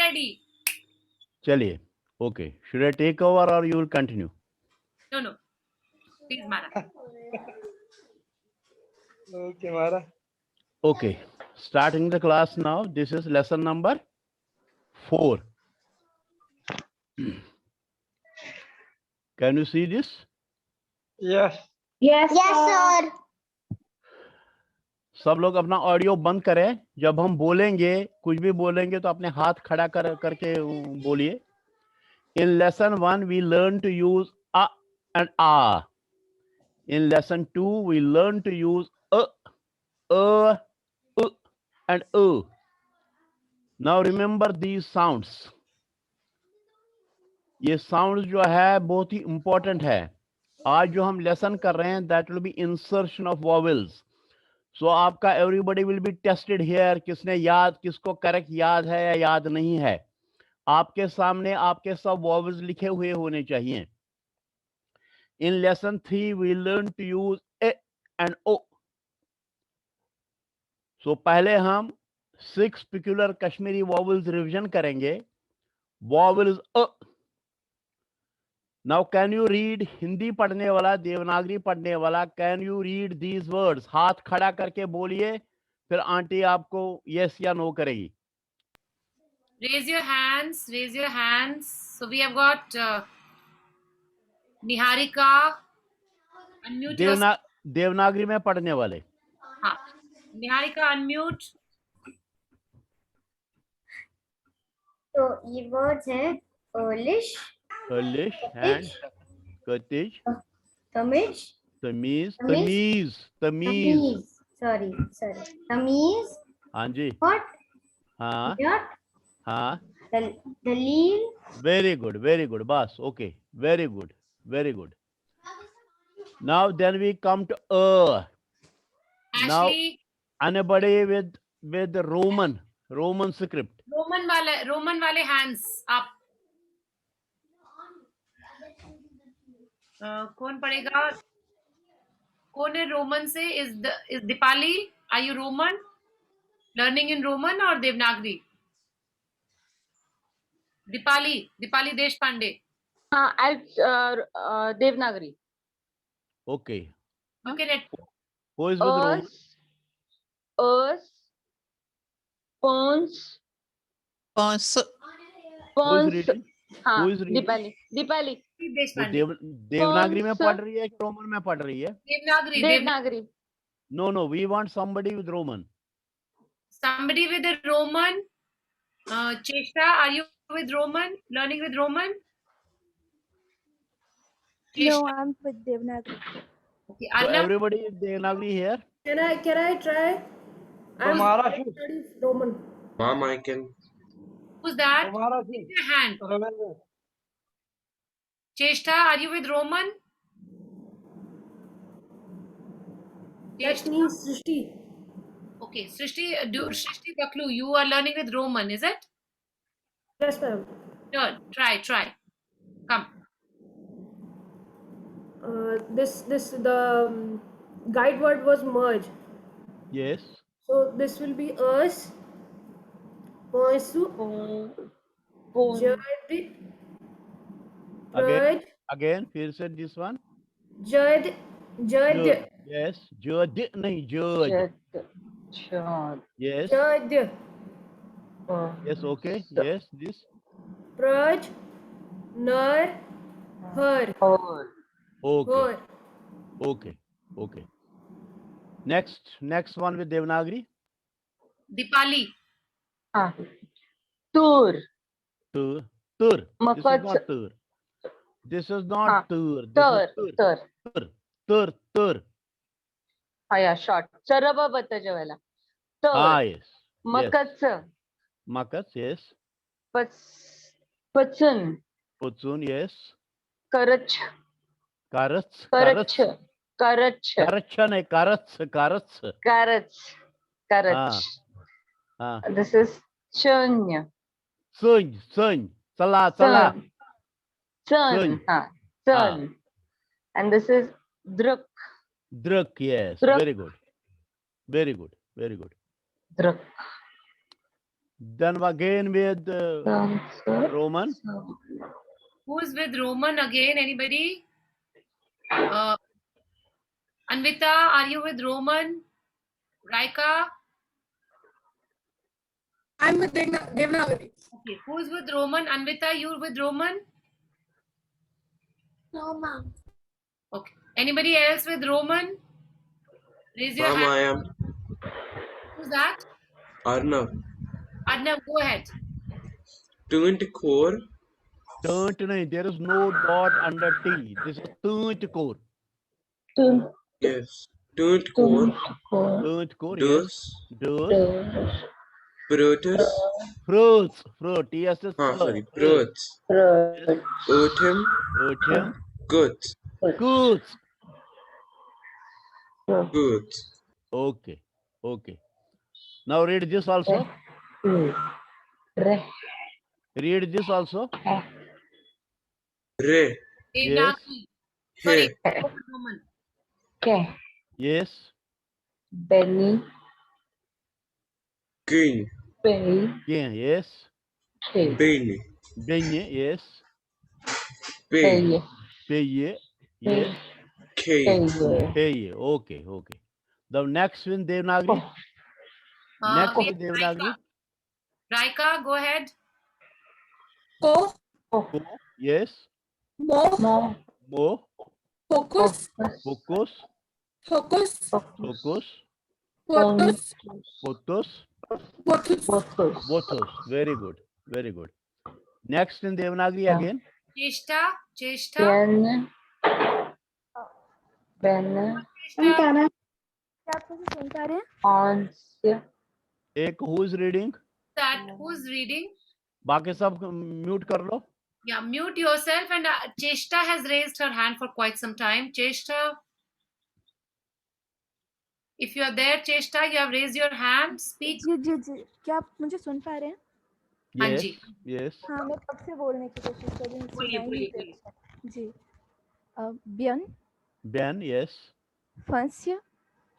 ready. चलिए, okay. Should I take over or you will continue? No. Please, Mara. Okay, Mara. Okay. Starting the class now. This is lesson number 4. Can you see this? Yes. Yes, sir. सब लोग अपना audio बंद करें। जब हम बोलेंगे, कुछ भी बोलेंगे तो अपने हाथ खड़ा करके बोलिए। In lesson 1 we learn to use a and a. In lesson 2 we learn to use a and o. Now remember these sounds. ये साउंड जो है बहुत ही इंपॉर्टेंट है। आज जो हम लेसन कर रहे हैं that will be insertion of vowels. So आपका everybody will be tested here, किसने याद, किसको करेक्ट याद है या याद नहीं है। आपके सामने आपके सब वॉवेल्स लिखे हुए होने चाहिए। In lesson 3 we learn to use a and o. So पहले हम 6 पिक्युलर कश्मीरी वॉवेल्स रिवीजन करेंगे। वॉवेल्स अ। Now can you read? Hindi पढ़ने वाला, देवनागरी पढ़ने वाला, can you read these words? हाथ खड़ा करके बोलिए, फिर आंटी आपको yes या no करेगी। Raise your hands. Raise your hands. So we have got Niharika. Unmute yourself. Devanagari में पढ़ने वाले। हाँ. Niharika, unmute. तो ये वर्ड्स है Polish, Polish and Kurdish, Tamiz, तमीज, तमीज, तमीज, तमीज। sorry, Tamiz, हाँ जी, what, हाँ Yat, हाँ, Dalil, very good, बस, okay, very good. Now then we come to Now Ashley. anybody with Roman script? Roman वाले hands up. कौन पढ़ेगा? कौन है रोमन से? Is Dipali? Are you Roman? Learning in Roman or Devanagari? Dipali Deshpande. I'll Devanagari. Okay. Okay, Who is with Roman? Us, Pons, Who is reading? Who is reading? Dipali. वो Deshpande. Devanagari में पढ़ रही है कि Roman में पढ़ रही है? Devanagari. No, we want somebody with Roman. Somebody with a Roman. Cheshta, are you with Roman? Learning with Roman? No, I'm with Devanagari. Okay, So Arnab, everybody is Devanagari here. Can I try? I'm Mara, studying Roman. Mom, I can. who's that? Mara, Raise your hand. Cheshta, are you with Roman? That's me, Srishti. Okay, Srishti Baklu, you are learning with Roman, is it? Yes, ma'am. Sure, try. Come. The guide word was merge. Yes. So this will be us. Poisu. Jad. Praj. Again, फिर से this one. Jad. Yes. Jud नहीं Jud. Yes. Jad. Yes. Okay. Yes. This. Praj. Nar. Her. Okay. Next one with Devanagari. Dipali. Tur. This is not tur. This is tur. Tur. Yeah, short. Saraba bata jawala. Yes. Makats. Yes. Patsun. Putsun. Yes. Karach. Karats. This is Chuny. Sun. Sala. Sun. And this is Druk. Yes. Druk. Very good. Druk. Then again with Roman. Who is with Roman again? Anybody? Anvita, are you with Roman? Raika? I'm with Devanagari. Okay. Who is with Roman? Anvita, you with Roman? No, ma'am. Okay. Anybody else with Roman? Raise your Ma'am, hand. I am Who's that? Arnav. Adnav, go ahead. 24. Turnt nahi, there is no dot under T. This is turnt core. Yes. 24. Turnt core, yes. Dus. Dus. Brutus. Fruits. Fruit. Yes, it's Sorry. Bruts. Otim. Otium. Goods. Goods. Goods. Okay. Okay. Now read this also. Read this also. Re. Yes. Sorry, He. Roman. Yes. Benny, King. Yeah. Yes. Bini. Benye. Yes. Pay. Peye. Yes. K. Peye. Okay. Okay. The next one, Devanagari. Next we one, have Devanagari. Raika, go ahead. Ko, Ko. Yes. Mo, Mo. Focus, Focus. Focus, Focus. Potus, Potus. Potus, Bothos. Very good. Very good. Next in Devanagari again. Cheshta. Cheshta. Ben, Cheshta. क्या आप मुझे सुन पा रहे हैं? एक who is reading? That who's reading? बाकी सब mute कर लो. Yeah, mute yourself. And Cheshta has raised her hand for quite some time. Cheshta, if you are there, Cheshta, you have raised your hand. Speak. जी जी जी क्या आप मुझे सुन पा रहे हैं? हाँ Yes. जी. Yes. हाँ मैं कब से बोलने की कोशिश कर रही हूँ बोलिए, सुनाई बोलिए, नहीं दे रहा है। जी बियन Ben. Yes. फांसिया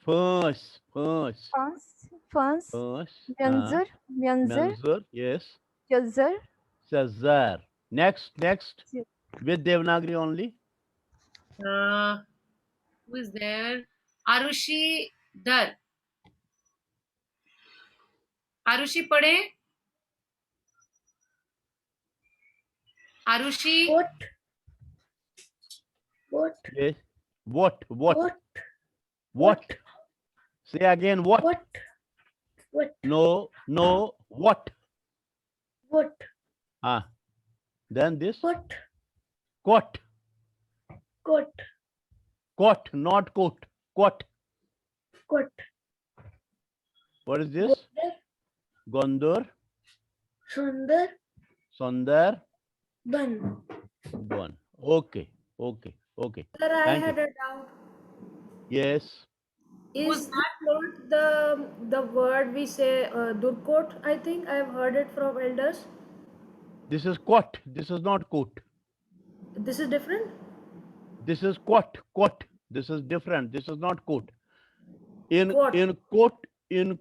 First. First. France First. म्यंजर म्यंजर Manzur. Yes. Jhajjar Cesar. Next. Next. Yes. With Devanagari only. Who is there? Arushi Dar. Arushi पढ़े. Arushi. What? Yes. What? What? Say again. What? What? No. No. What? What? Then this. What? Quat. What? Quat. Not coat. Quat. What? What is this? Gondor. Sundar. Sundar. Ban. One. Okay. Okay. Okay. Sir, I Thank had you. a doubt. Yes. Is that not the word we say Durkot? I think I've heard it from elders. This is quat. This is not coat. This is different. This is quat. Quat. This is different. This is not coat. In Quat.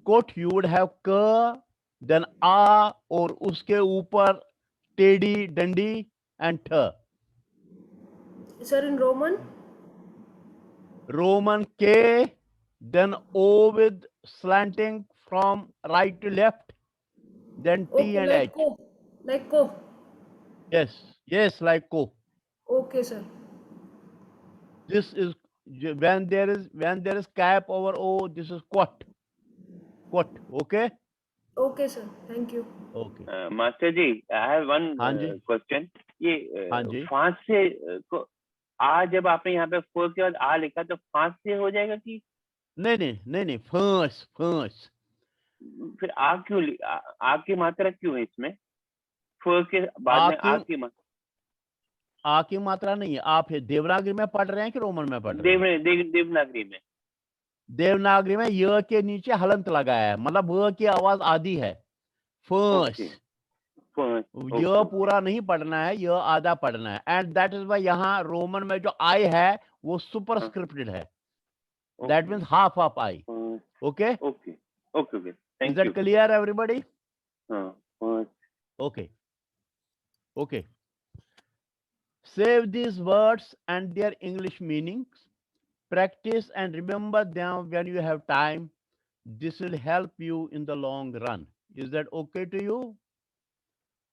quote you would have ka, then a और उसके ऊपर टेढ़ी डंडी and th. Sir, in Roman? Roman K, then O with slanting from right to left, then T Okay, and like H. ko. Like ko. Yes, yes, like ko. Okay, sir. This is when there is cap over O. This is quat. Quat. Okay. Okay, sir. Thank you. Okay. Master ji I have one हाँ जी। Question ये हाँ जी। फांस से आ जब आपने यहाँ पे four के बाद आ लिखा तो फांस से हो जाएगा कि नहीं फर्स्ट फिर आ क्यों आ की मात्रा क्यों है इसमें फोर के बाद में आ की मात्रा आ की मात्रा नहीं है। आप देवनागरी में पढ़ रहे हैं कि रोमन में पढ़ रहे हैं? देवनागरी में देवनागरी में य के नीचे हलंत लगाया है, मतलब व की आवाज आधी है। फर्स्ट य पूरा नहीं पढ़ना है, य आधा पढ़ना है। एंड दैट इज वाई यहाँ रोमन में जो आई है वो सुपरस्क्रिप्टेड है। That means half of I. Okay, okay, is that clear everybody? हाँ, first. Okay. Okay. Save these words and their English meanings. Practice and remember them when you have time. This will help you in the long run. Is that okay to you?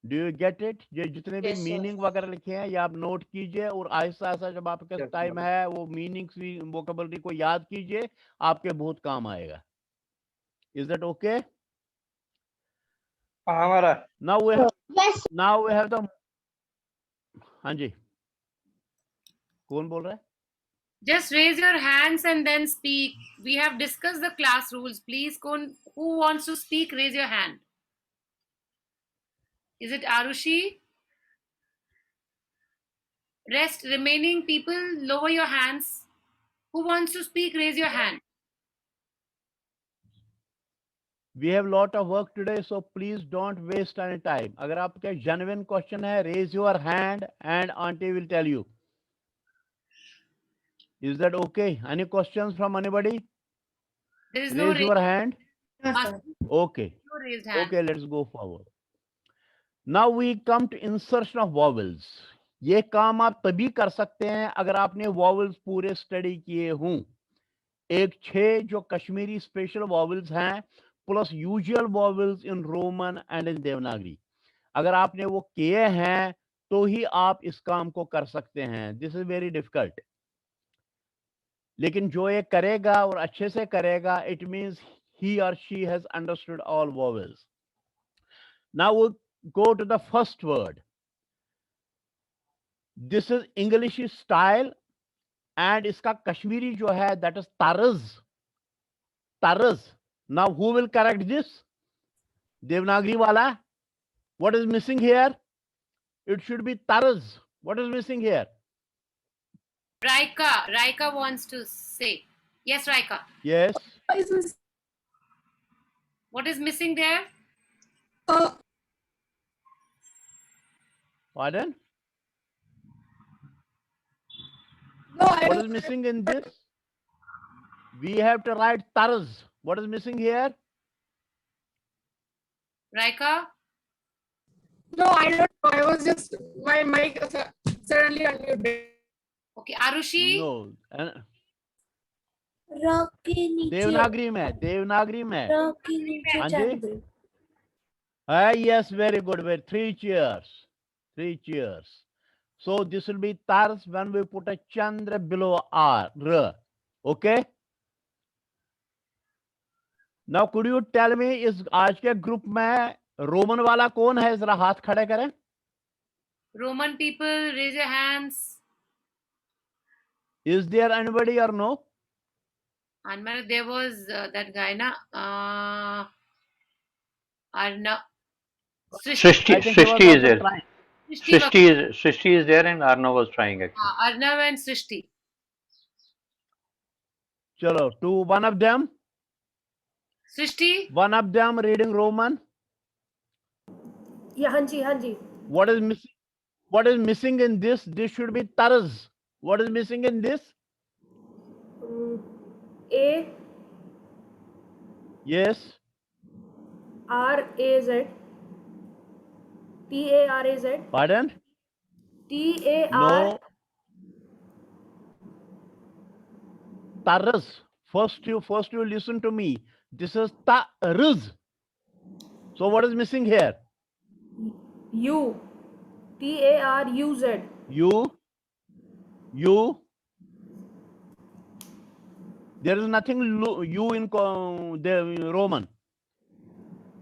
Do you get it? ये जितने भी Yes, sir. Meaning वगैरह लिखे हैं ये आप note कीजिए और आहिस्ता आहिस्ता जब आपके Yes, टाइम sir. है वो मीनिंग्स भी वोकेबलरी को याद कीजिए, आपके बहुत काम आएगा. Is that okay? हमारा Now we have the हाँ जी, कौन बोल रहा है? Just raise your hands and then speak. We have discussed the class rules. Please, who wants to speak, raise your hand. Is it Arushi? Rest, remaining people, lower your hands. Who wants to speak, raise your hand. We have lot of work today, so please don't waste any time. अगर आपके genuine question है, raise your hand and auntie will tell you. Is that okay? Any questions from anybody? There is no Raise your hand. must Okay. no raised hand. Okay, let's go forward. Now we come to insertion of vowels. ये काम आप तभी कर सकते हैं अगर आपने vowels पूरे स्टडी किए हों. एक 6 जो कश्मीरी स्पेशल वॉवल्स हैं plus usual vowels in Roman and in Devanagari, अगर आपने वो किए हैं तो ही आप इस काम को कर सकते हैं. This is very difficult. लेकिन जो ये करेगा और अच्छे से करेगा, it means he or she has understood all vowels. Now we'll go to the first word. This is English style and इसका कश्मीरी जो है that is tarz. Tarz. Now who will correct this? Devanagari wala. What is missing here? It should be tarz. What is missing here? Raika wants to say. Yes, Raika. Yes. What is missing there? Pardon? No, What is missing in this? We have to write tarz. What is missing here? Raika? No, I don't know. I was just, my mic suddenly unmuted. Okay, Arushi? No. Rock के नीचे देवनागरी में. Rock के नीचे हाँ चढ़ जी. गई. Yes, very good. 3 cheers. 3 cheers. So this will be tars when we put a chandra below r. Okay. Now could you tell me इस आज के ग्रुप में रोमन वाला कौन है? जरा हाथ खड़े करें. Roman people, raise your hands. Is there anybody or no? And there was that guy, na? Arnav. Srishti I think he was is also there. trying. Srishti is there and Arnav was trying actually. Arnav and Srishti. Chalo, to one of them. Srishti? One of them reading Roman. Yeah, हाँ जी. What is missing? What is missing in this? This should be tarz. What is missing in this? A Yes. R-A-Z. T-A-R-A-Z. Pardon? T-A-R. No. Tarz. First you listen to me. This is tarz. So what is missing here? U. T-A-R-U-Z. You. There is nothing U in the Roman.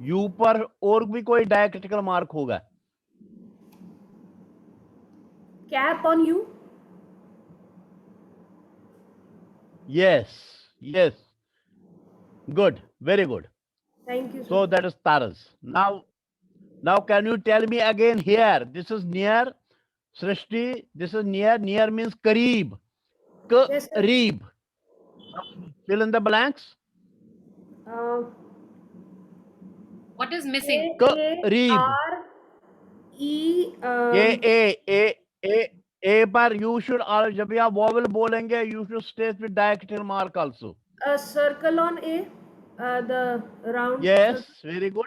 U पर और भी कोई diacritical mark होगा. Cap on U. Yes. Good. Very good. Thank you, sir. So that is tarz. Now can you tell me again here? This is near. Srishti, this is near. Near means kareeb. Yes, sir. Kareeb. Fill in the blanks. What is missing? Kareeb. A पर you should, जब भी आप vowel बोलेंगे, you should stay with diacritical mark also. A circle on A. The round. Yes, very good.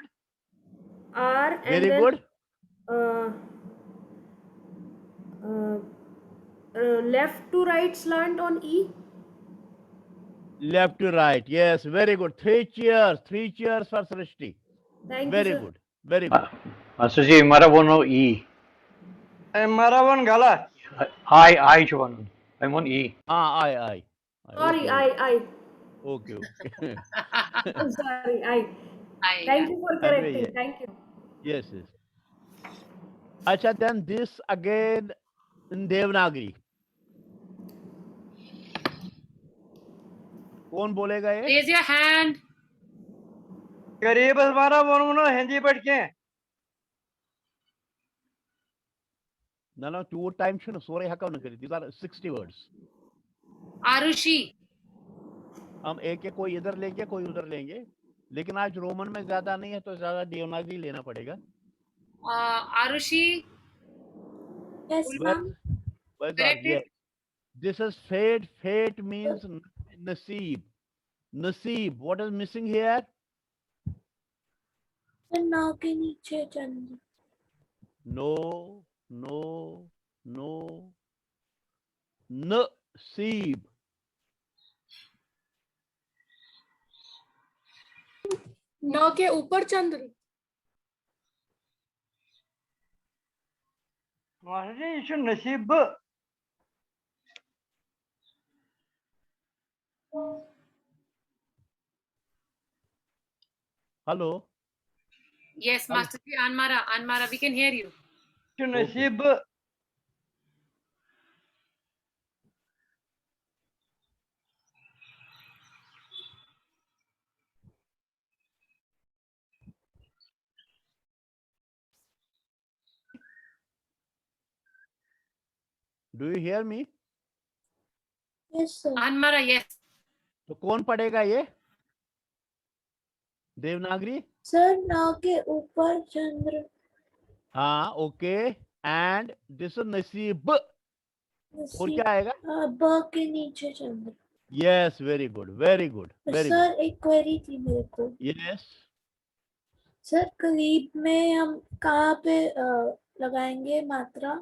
R and Very then good. uh, uh, left to right slant on E. Left to right. Yes, very good. 3 cheers. 3 cheers for Srishti. Thank you, Very sir. good. Very good. Master Ji, Marabono E. Maravan Gala. I Chuan. I'm on E. I. Sorry, Okay. I. Okay. I'm sorry, I. I, Thank you for Anyway, correcting. yeah. Thank you. Yes. Acha, then this again in Devanagari. कौन बोलेगा ये? raise your hand. करीब हमारा बोनो हिंदी पढ़ के No, 2 times should sorry haka na kari. These are 60 words. Arushi. हम एक एक कोई इधर लेंगे कोई उधर लेंगे लेकिन आज रोमन में ज्यादा नहीं है तो ज्यादा देवनागरी लेना पड़ेगा. Arushi. Yes, ma'am. Correct Yeah. it. This is fate. Fate means naseeb. Naseeb. What is missing here? नाव के नीचे चंद्र. No. Naseeb. नाव के ऊपर चंद्र. महाराज ये नसीब Hello. Yes, Master Ji. Anmara, we can hear you. नसीब Do you hear me? Yes, sir. Anmara, yes. तो कौन पढ़ेगा ये? देवनागरी? सर नाव के ऊपर चंद्र. हाँ, ओके. एंड दिस नसीब. और क्या आएगा? ब के नीचे चंद्र. Yes, very good, very good, very good. Sir एक क्वेरी थी मेरे को. यस. सर करीब में हम कहाँ पे लगाएंगे मात्रा?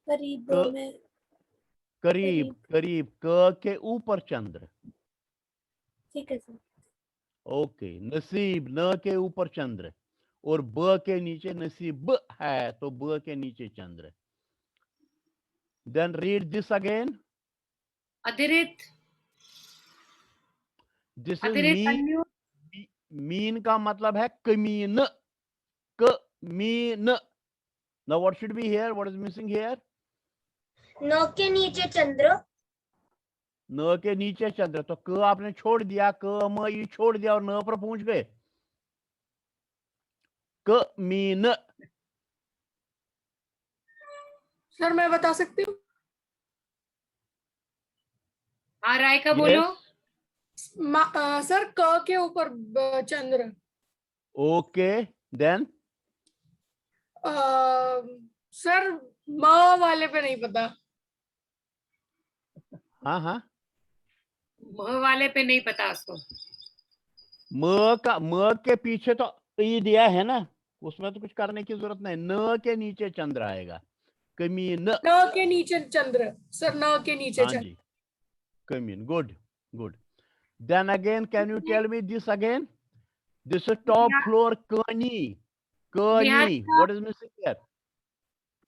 करीब में. करीब क के ऊपर चंद्र. ठीक है सर. ओके. नसीब न के ऊपर चंद्र और ब के नीचे नसीब है तो ब के नीचे चंद्र. Then read this again. Adirit. This is Adirit, unmute. Mean का मतलब है कमीन. कमीन. Now what should be here? What is missing here? नौ के नीचे चंद्र. न के नीचे चंद्र. तो क आपने छोड़ दिया, क म ई छोड़ दिया और न पर पहुंच गए. कमीन. सर मैं बता सकती हूँ. हाँ, रायका बोलो. सर क के ऊपर चंद्र. ओके. देन सर म वाले पे नहीं पता. हाँ. म वाले पे नहीं पता उसको. म के पीछे तो ई दिया है ना, उसमें तो कुछ करने की जरूरत नहीं. न के नीचे चंद्र आएगा. कमीन. न के नीचे चंद्र. सर न के नीचे हाँ चंद्र. जी. कमीन. Good. Then again, can you tell me this again? This is top floor. Kani. What is missing here?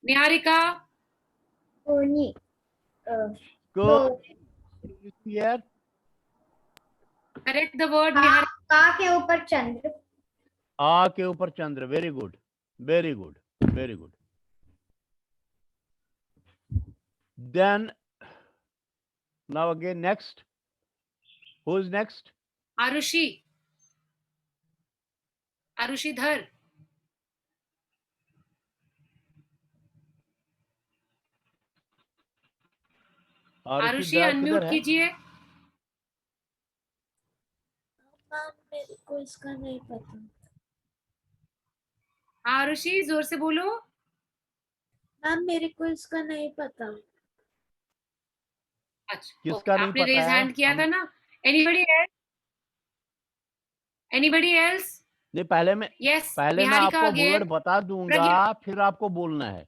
Niharika. कोनी. Here. Correct the word. का के ऊपर चंद्र. आ के ऊपर चंद्र. Very good. Then now again next. Who is next? Arushi. Arushidhar. Arushi unmute कीजिए. Ma'am मेरे को इसका नहीं पता. आरुषि जोर से बोलो. मैम मेरे को इसका नहीं पता. अच्छा, किसका नहीं आपने पता रेज है? हैंड किया था ना. Anybody else? नहीं, पहले मैं Yes, पहले मैं Niharika आपको again. वर्ड बता दूंगा, Pragya. फिर आपको बोलना है।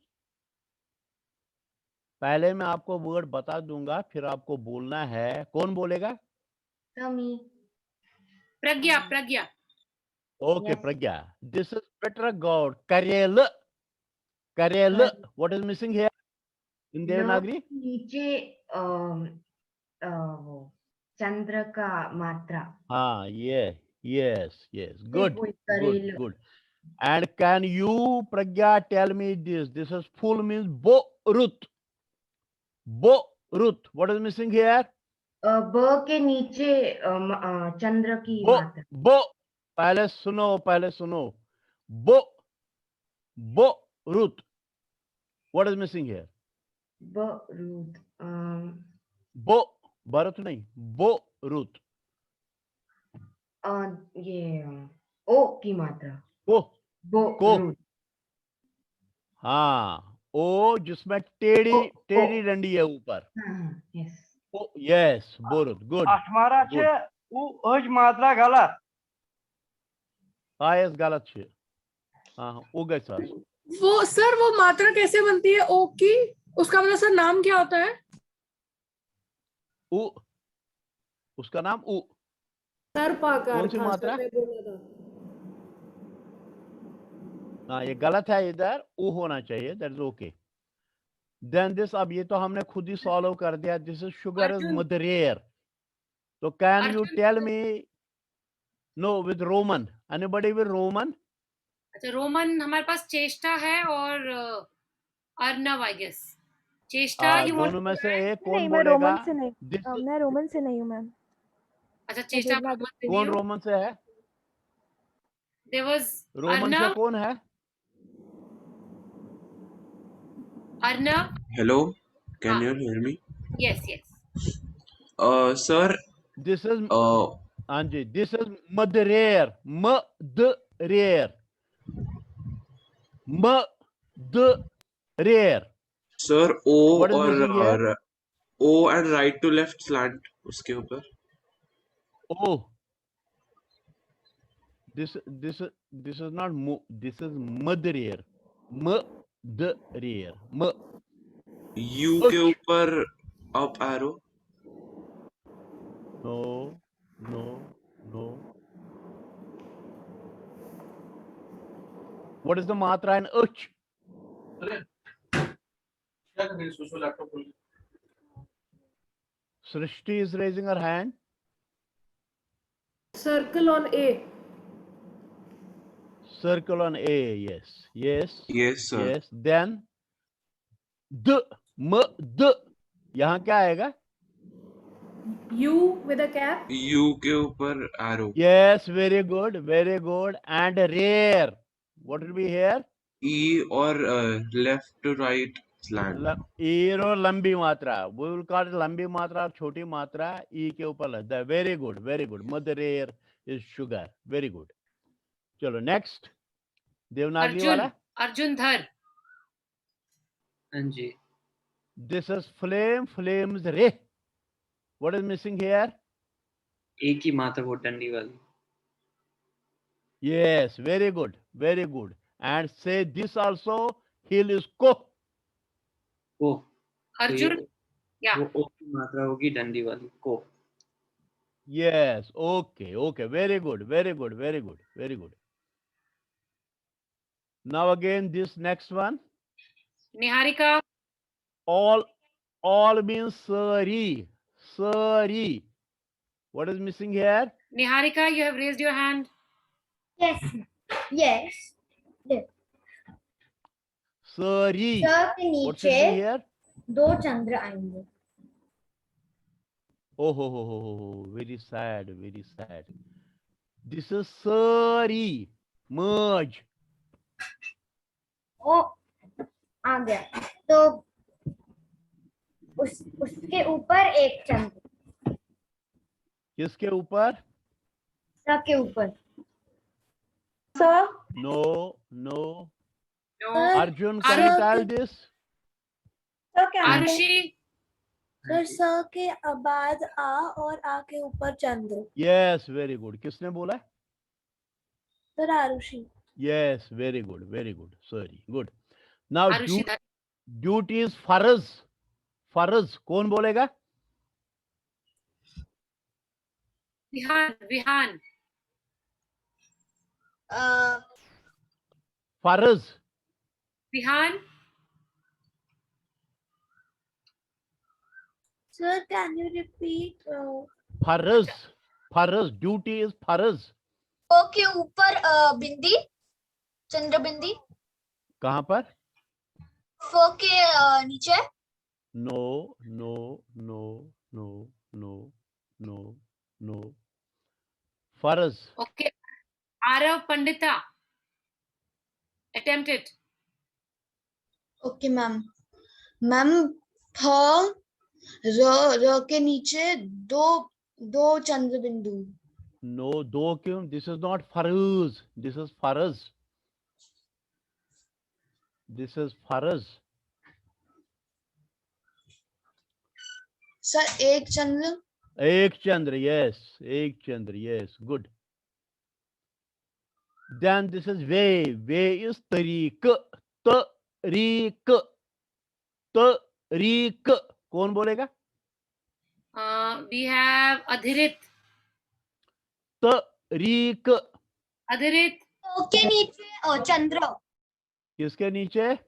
पहले मैं आपको वर्ड बता दूंगा, फिर आपको बोलना है। कौन बोलेगा? Pragya. Okay, Pragya. This is better God करेल। करेल, what is missing here in Devanagari? नीचे वो चंद्र का मात्रा। हाँ, yes, good, कोई good, करेल। good. And can you, Pragya, tell me this? This is full means Borut. Borut. What is missing here? ब के नीचे चंद्र की मात्रा। बो। पहले सुनो। Borut. What is missing here? बरूद। Bharat नहीं, Borut. ये ओ की मात्रा। को। हाँ, ओ जिसमें टेढ़ी डंडी है ऊपर। यस। यस, बोरुत, गुड। अठमारा छे उ हज मात्रा गलत। हाँ, यस, गलत छे। हाँ, ओ गए सर। वो मात्रा कैसे बनती है ओ की? उसका मतलब सर नाम क्या होता है? उ, उसका नाम उ। सर्पाकार। कौन सी मात्रा? हाँ, ये गलत है, इधर उ होना चाहिए, that is okay. Then this, अब ये तो हमने खुद ही सॉल्व कर दिया। दिस इज शुगर इज मदरेयर। तो can you tell me? No, with Roman. Anybody with Roman? अच्छा, रोमन हमारे पास चेष्टा है और अर्नव, आई गेस। चेष्टा दोनों में से एक कौन नहीं, मैं बोलेगा? रोमन से नहीं, मैं रोमन से नहीं हूँ मैम। अच्छा, चेष्टा कौन रोमन से है? There was रोमन से कौन है? Arnav. Hello, can you hear me? Yes. Sir. This is हाँ जी, this is मदरेयर। मदरेयर। Sir, O और O and right to left slant उसके ऊपर। Oh, this is not this is mudreer. Mudreer. U के ऊपर up arrow। No. What is the matra in uch? Srishti is raising her hand. Circle on A. Circle on A, yes. Yes, sir. Yes. Then d, यहाँ क्या आएगा? U with a cap. U के ऊपर arrow। Yes, very good. And rare. What will be here? E और left to right slant। E और लंबी मात्रा। We will call it लंबी मात्रा और छोटी मात्रा E के ऊपर लगता है। Very good. Mother rare is sugar. Very good. चलो next. देवनागरी वाला। अर्जुन धर। हाँ जी। This is flames रे। What is missing here? एक ही मात्रा, वो डंडी वाली। Yes, very good. And say this also, hill is ko। Arjun, वो ओ की मात्रा होगी डंडी वाली, को। Yes, okay. Very good. Now again, this next one. Niharika. All means sari. What is missing here? Niharika, you have raised your hand. Yes. Sari. Sir के What's missing here? दो चंद्र आएंगे। Oh, very sad. This is sari. Merge. ओ आ गया, तो उसके ऊपर एक चंद्र। किसके ऊपर? सर के ऊपर। Sir? No. Arjun, can you tell this? Arushi. Sir, स के बाद आ और आ के ऊपर चंद्र। Yes, very good. किसने बोला? Uttara Arushi. Yes, very good, very good. Sorry, good. Now Arushi. dute is farz. Farz कौन बोलेगा? Vihan. Farz. Vihan. Sir, can you repeat? Farz. Farz. Duty is farz. ओ के ऊपर बिंदी, चंद्र बिंदी. कहाँ पर? फ के नीचे. No, no, no, no, no, no, no. Farz. Okay. Arav Pandita. Attempt it. Okay ma'am. Ma'am फ र के नीचे दो चंद्र बिंदु. No, दो क्यों? This is not farz. This is farz. This is farz. Sir एक चंद्र. एक चंद्र, yes. एक चंद्र, yes. Good. Then this is way. Way is tariq. Tariq. Tariq. कौन बोलेगा? We have Adhirit. तरीक. Adhirit. ओ के नीचे चंद्र. किसके नीचे?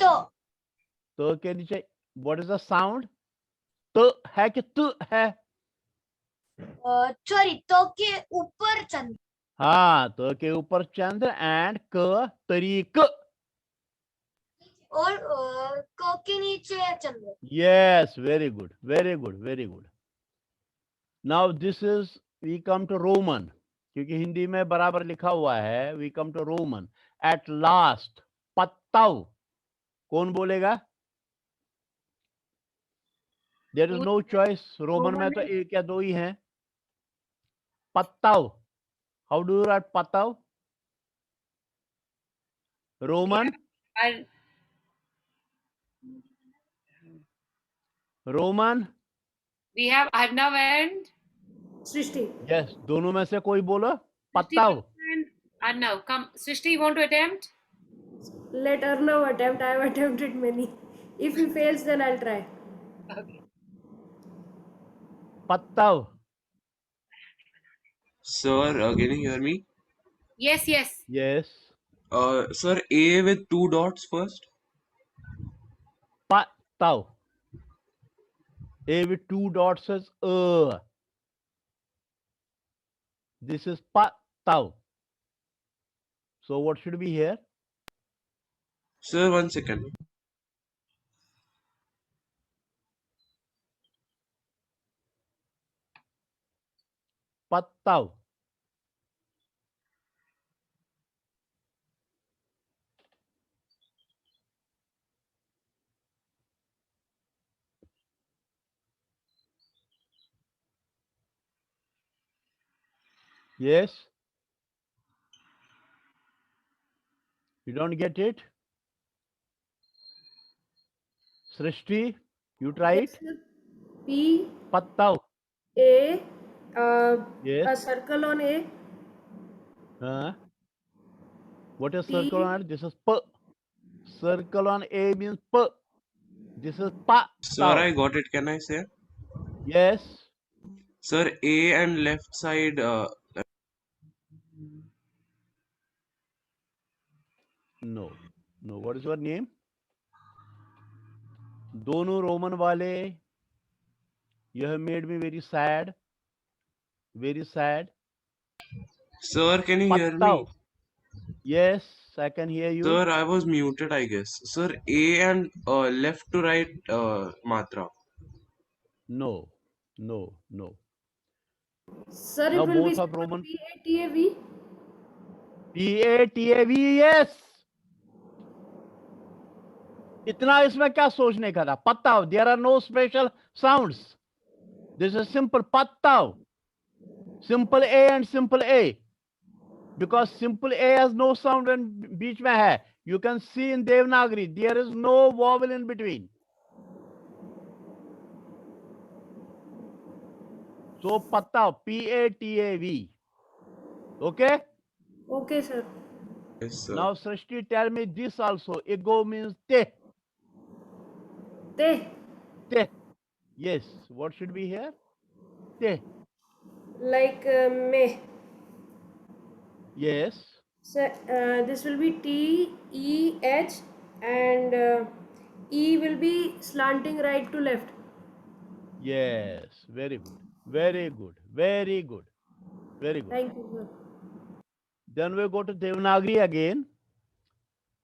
तो के नीचे. What is the sound? तो है कि तु है? सॉरी, तो के ऊपर चंद्र. हाँ, तो के ऊपर चंद्र एंड क तरीक. और क के नीचे चंद्र. Yes, very good, very good, very good. Now this is, we come to Roman, क्योंकि हिंदी में बराबर लिखा हुआ है. We come to Roman. At last, पत्ताव. कौन बोलेगा? There is no choice. Roman में तो एक या दो ही हैं. पत्ताव. How do you write पत्ताव? Roman. Roman. We have Arnav and Srishti. Yes, दोनों में से कोई बोलो. पत्ताव. Arnav, come. Srishti, you want to attempt? Let Arnav attempt. I have attempted many. If he fails, then I'll try. Okay. पत्ताव. Sir, can you hear me? Yes, yes. Yes. Sir, A with 2 dots first. पत्ताव. A with 2 dots is This is patav. So what should be here? Sir, 1 second. Patav. Yes. You don't get it? Srishti, you try it? P. Patav. A. Yes. A circle on A. What is circle on it? This is P. Circle on A means P. This is Pa. Sir, I got it. Can I say? Yes. Sir, A and left side. No. No. What is your name? दोनों Roman वाले. You have made me very sad. Very sad. Sir, can you hear me? Yes, I can hear you. Sir, I was muted, I guess. Sir, A and left to right matra. No, no, no. Sir, Now it will both be of Roman. P-A-T-A-V. P-A-T-A-V, yes. इतना इसमें क्या सोचने का था? पत्ताव. There are no special sounds. This is simple. Patav. Simple A and simple A. Because simple A has no sound when beach mein hai. You can see in Devanagari, there is no vowel in between. So Patav, P-A-T-A-V. Okay? Okay, sir. Yes, sir. Now, Srishti, tell me this also. Ego means te. Te. Te. Yes. What should be here? Te. Like me. Yes. So this will be TEH, and E will be slanting right to left. Yes. Very good. Very good. Very good. Very good. Thank you, sir. Then we go to Devanagari again.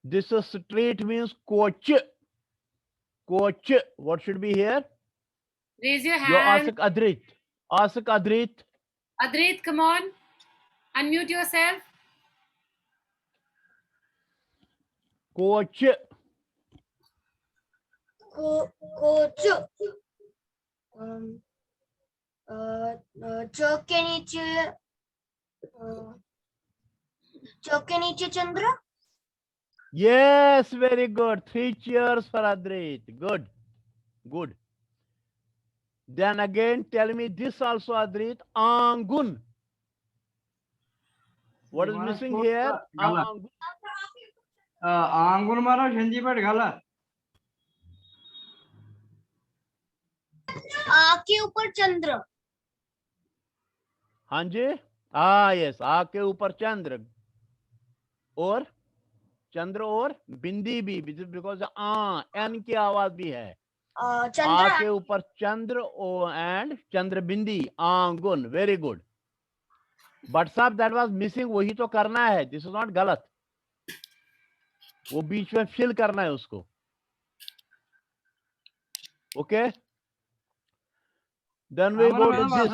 This is straight means coach. Coach. What should be here? Raise your You hand. ask Adrit. Ask Adrit. Adrit, come on. Unmute yourself. Coach. Coach चौक के नीचे चंद्र. Yes, very good. 3 cheers for Adrit. Good. Good. Then again, tell me this also, Adrit. Angun. What is missing here? Angun. आंगुन मारो झंझी पर गला. आ के ऊपर चंद्र. हाँ जी. हाँ, yes. आ के ऊपर चंद्र. और चंद्र और बिंदी भी, बिकॉज एन की आवाज भी है. आ के ऊपर चंद्र ओ एंड चंद्र बिंदी. आंगुन. Very good. बट साहब दैट वाज मिसिंग. वही तो करना है. दिस इज नॉट गलत. वो बीच में फिल करना है उसको. Okay. Then we go to this.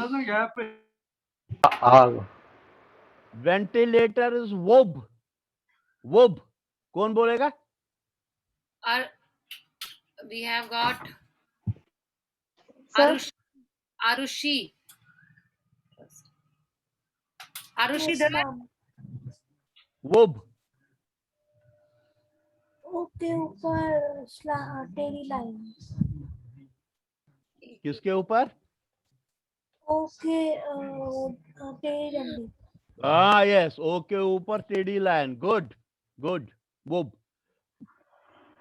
Ventilator is वोब. वोब. कौन बोलेगा? We have got Sir? Arushi. Arushi, Yes, there. ma'am. Verb. Okay ऊपर टेढ़ी लाइन. किसके ऊपर? ओके टेढ़ी डंडी. यस. ओके ऊपर टेढ़ी लाइन. गुड. गुड. वोब.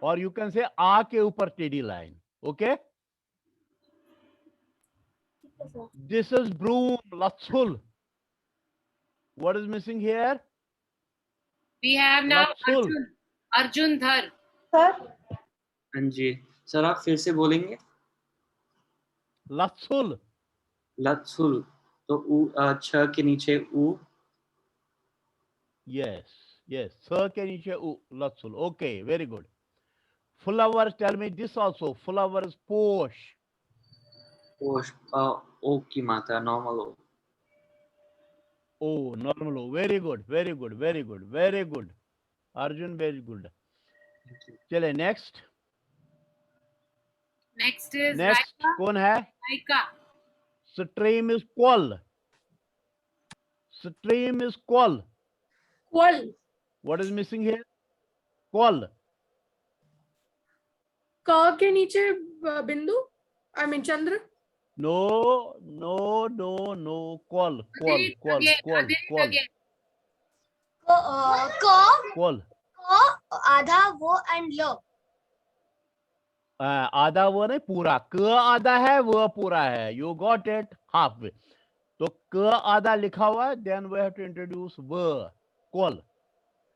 और यू कैन से आ के ऊपर टेढ़ी line. Okay. This is broom. Latsul. What is missing here? We have now Latsul. Arjun Dhar. Sir. हाँ जी सर, आप फिर से बोलेंगे. Latsul. लत्सुल. तो ऊ छ के नीचे ऊ. Yes. Yes. Sir के नीचे u. Latsul. Okay. Very good. Flower. Tell me this also. Flower is posh. पोष. ओ की मात्रा नॉर्मल ओ. Oh, normal. O. Very good. Very good. Very good. Very good. Arjun, very good. चले next. Next is Next Raika. कौन है? Raika. Stream is qual. Stream is qual. Qual. What is missing here? Qual. क के नीचे बिंदु. I mean Chandra. No, no, no, no. Qual. Qual. Qual. Qual. Qual. Qual. आधा वो and low. आधा वो नहीं, पूरा. क आधा है, वो पूरा है. You got it halfway. तो क आधा लिखा हुआ है. Then we have to introduce व. Qual.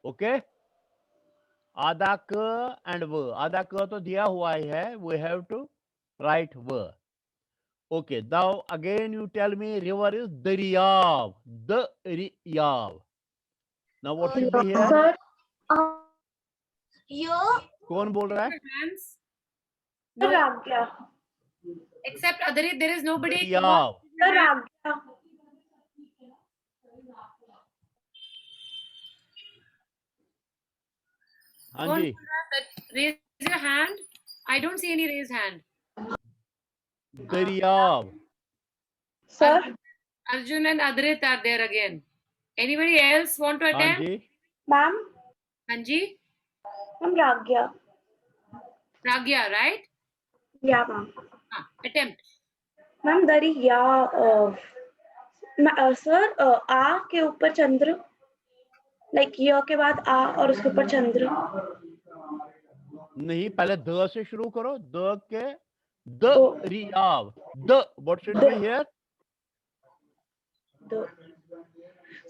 Okay. आधा क and व. आधा क तो दिया हुआ ही है. We have to write व. Okay. Now again you tell me river is Daryav. Daryav. Now what should be here? Sir. यो. कौन बोल रहा है? Hands. सर आज्ञा. Except Adrit, there is nobody. Daryav. Sir आज्ञा. हाँ जी. Raise your hand. I don't see any raised hand. Daryav. Sir. Arjun and Adrit are there again. Anybody else want to हाँ attempt? जी. Ma'am. Hanji? Ma'am राज्ञा. Pragya, right? या ma'am. Attempt. Ma'am दरिया. Sir आ के ऊपर चंद्र. Like य के बाद आ और उसके ऊपर चंद्र। नहीं, पहले द से शुरू करो। द के द रियाव द what should be here?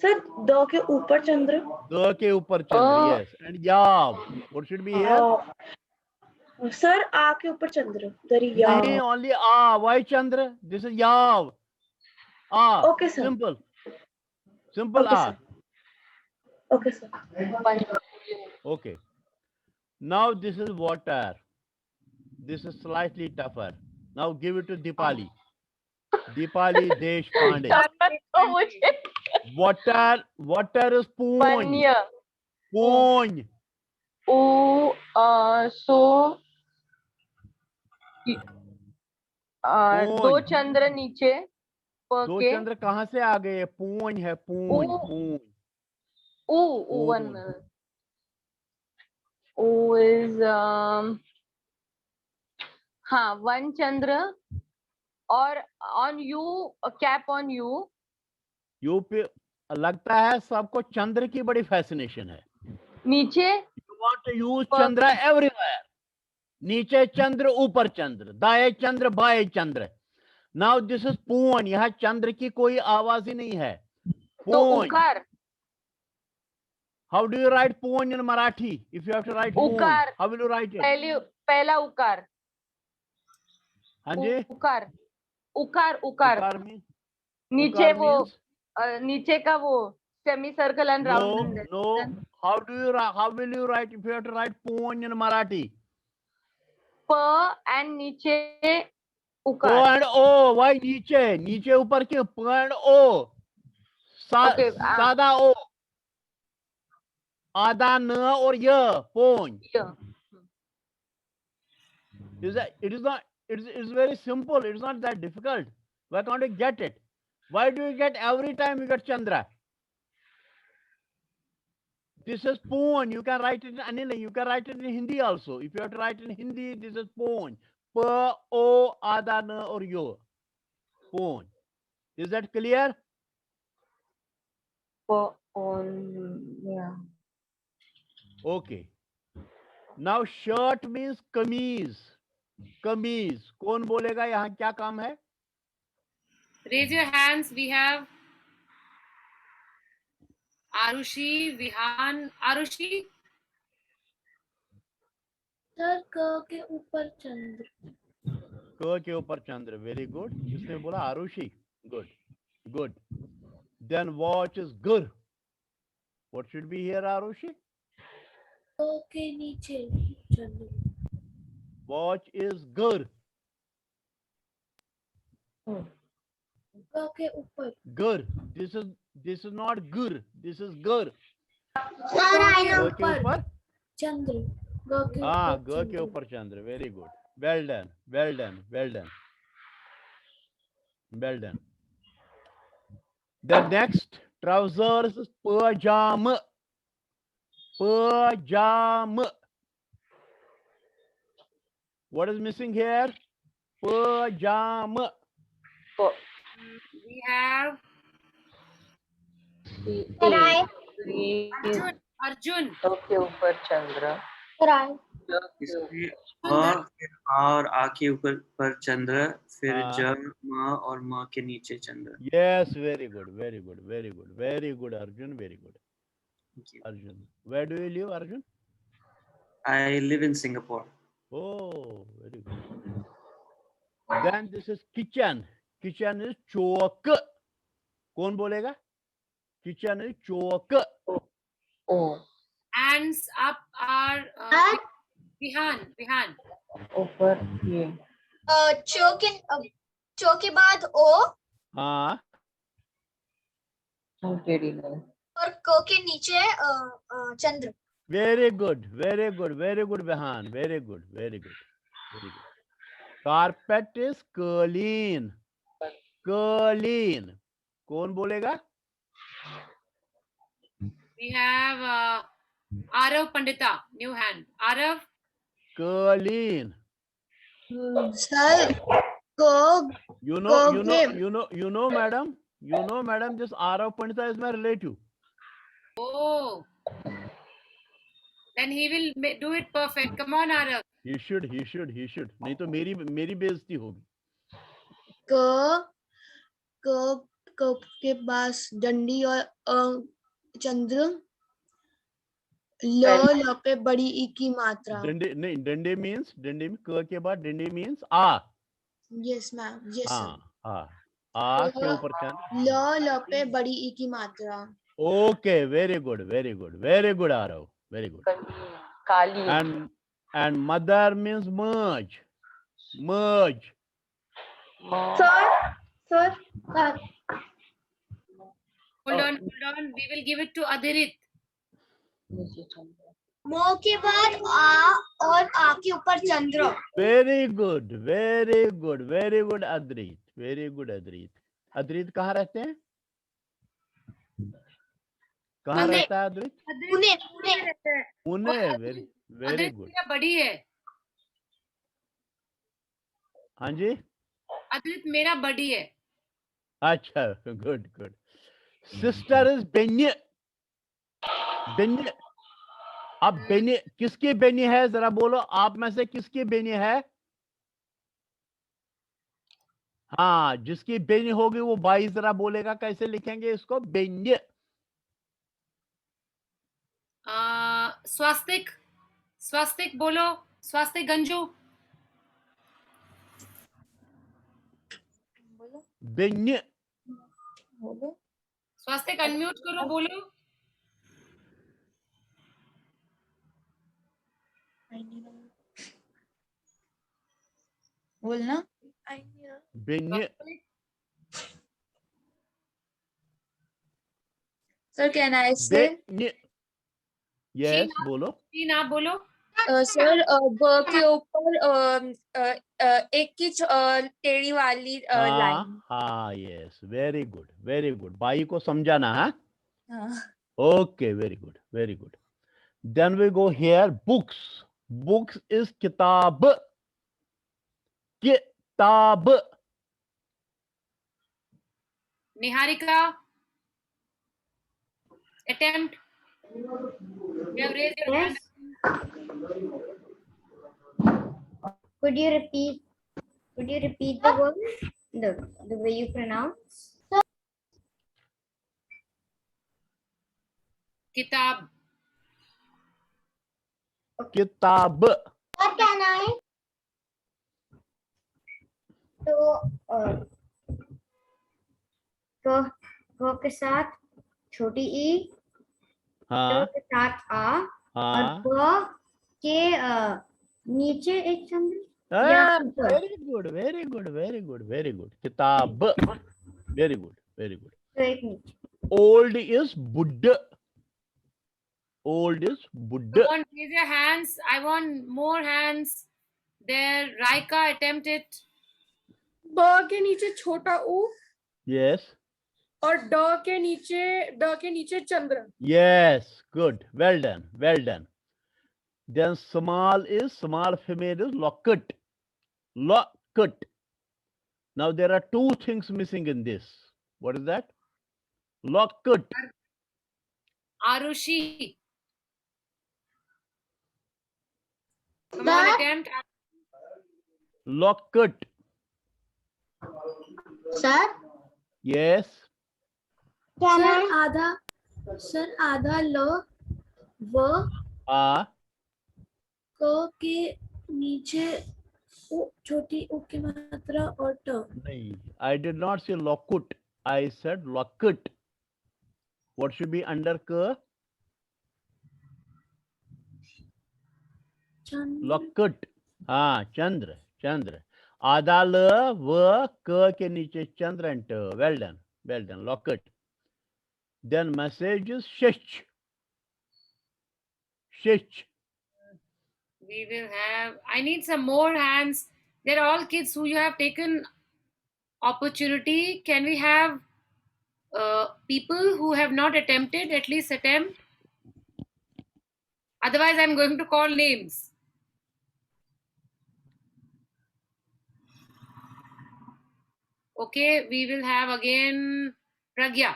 Sir द के ऊपर चंद्र। द के ऊपर चंद्र, यस। एंड याव what should be here? Sir आ के ऊपर चंद्र, दरिया। नहीं, ओनली आ। व्हाई चंद्र? दिस इज याव। आ। Okay sir. Simple simple okay आ। Sir. Okay sir. Okay. Now this is water. This is slightly tougher. Now give it to Dipali. Dipali Deshpande. Water is poon. Panya. Poon. So दो पोन। चंद्र नीचे दो के चंद्र कहाँ से आ गए? पून है, पून पून। one minute. O is हाँ one चंद्र और on you cap on you. You पे लगता है सबको चंद्र की बड़ी फैसिनेशन है। नीचे You want to use Chandra everywhere. नीचे चंद्र, ऊपर चंद्र, दाएं चंद्र, बाएं चंद्र। नाउ दिस इज पून। यहाँ चंद्र की कोई आवाज ही नहीं है। तो पून। उकार। How do you write पून in Marathi? If you have to write पून, उकार। how will you write it? पहला उकार। हाँ जी। उकार उकार उकार। उकार means? नीचे उकार वो means? नीचे का वो semi circle and round. No. How will you write if you have to write पून in Marathi? प एंड नीचे O उकार। and O. Why नीचे? नीचे ऊपर क्यों? P and O. सादा O. आधा न और य। पून। It's very simple. It's not that difficult. Why can't you get it? Why do you get every time you get Chandra? This is Poon. You can write it in Anil. You can write it in Hindi also. If you have to write in Hindi, this is Poon. P, O, Ada, N or Yo. Poon. Is that clear? Yeah. Okay. Now shirt means kameez. Kameez. कौन बोलेगा यहाँ क्या काम है? Raise your hands. We have Arushi, Vihan. Arushi? Sir क के ऊपर चंद्र। क के ऊपर चंद्र। Very good. किसने बोला? Arushi. Good good. Then watch is gur. What should be here, Arushi? क के नीचे चंद्र। Watch is gur. क के ऊपर। Gur. This is not gur. This is gur. Sir I know ऊपर चंद्र। ग के हाँ, ऊपर ग के ऊपर चंद्र। Very good. Well done. Well done. Well done. Well done. The next trousers is pajama. Pajama. What is missing here? Pajama. We have Arjun. के ऊपर चंद्र। इसमें अ फिर आ और आ के ऊपर पर चंद्र, फिर ज म और म के नीचे चंद्र। Yes, very good, very good, very good, very good, Arjun, very good. Thank you. Arjun, where do you live, Arjun? I live in Singapore. Oh, very good. Then this is kitchen. Kitchen is chok. कौन बोलेगा? Kitchen is chok. Oh. Hands up are Vihan. ऊपर ये चो के बाद ओ हाँ। और को के नीचे चंद्र। Very good, very good, very good, Vihan. Very good, very good, very good. Carpet is clean. Clean. कौन बोलेगा? We have Arav Pandita. New hand. Arav. Clean. Sir को You know, madam. You know, madam. This Arav Pandita is my relative. Oh, then he will do it perfect. Come on, Arav. He should. नहीं तो मेरी बेइज्जती होगी. क के पास डंडी और चंद्र. ल पे बड़ी ई की मात्रा. डंडे means क के बाद डंडे means आ. Yes ma'am. Yes sir. आ के ऊपर चंद्र. ल पे बड़ी ई की मात्रा. Okay, very good, Arav, very good. Kali. And mother means merge. Sir. Hold on. We will give it to Adirit. मो के बाद आ और आ के ऊपर चंद्र. Very good, Adrit. Very good, Adrit. Adrit कहाँ रहते हैं? कहाँ रहता है अद्रित? पुणे. Very good. मेरा बड़ी है. हाँ जी. अद्रित मेरा बड़ी है. अच्छा, गुड. Sister is बेन्य. अब बेन्य किसकी बेन्य है जरा बोलो, आप में से किसकी बेन्य है? हाँ, जिसकी बेन्य होगी वो भाई जरा बोलेगा कैसे लिखेंगे इसको? बेन्य. स्वास्तिक बोलो. स्वास्तिक गंजू. बेन्य. स्वास्तिक अनम्यूट करो, बोलो. बोलना. बेन्य. सर कैन आई से? यस बोलो. तीन आप बोलो. सर ब के ऊपर एक की टेढ़ी वाली लाइन. हाँ यस, वेरी गुड. बाई को समझाना. हाँ. Okay, very good. Then we go here. Books is किताब. Niharika. Attempt. You have raised your hand. Could you repeat the word, the way you pronounce? किताब. What can I? तो के साथ छोटी ई. हाँ. के साथ आ. और ब के नीचे एक चंद्र. Very good. किताब. Very good. तो एक नीचे. Old is Buddha. Come on, raise your hands. I want more hands. There, Raika, attempt it. ब के नीचे छोटा ऊ. Yes. और ड के नीचे चंद्र. Yes, good. Well done. Then small female is locket. Now there are two things missing in this. What is that? Locket. Arushi. Come on, attempt. Locket. Sir? Yes. Sir आधा ल व क के नीचे छोटी उ की मात्रा और ट. नहीं, I did not say locket. I said locket. What should be under k? Locket. हाँ, चंद्र. आधा ल व क के नीचे चंद्र and t. Well done. Locket. Then message is shich. We will have. I need some more hands. They're all kids who you have taken opportunity. Can we have people who have not attempted at least attempt? Otherwise, I'm going to call names. Okay, we will have again Pragya.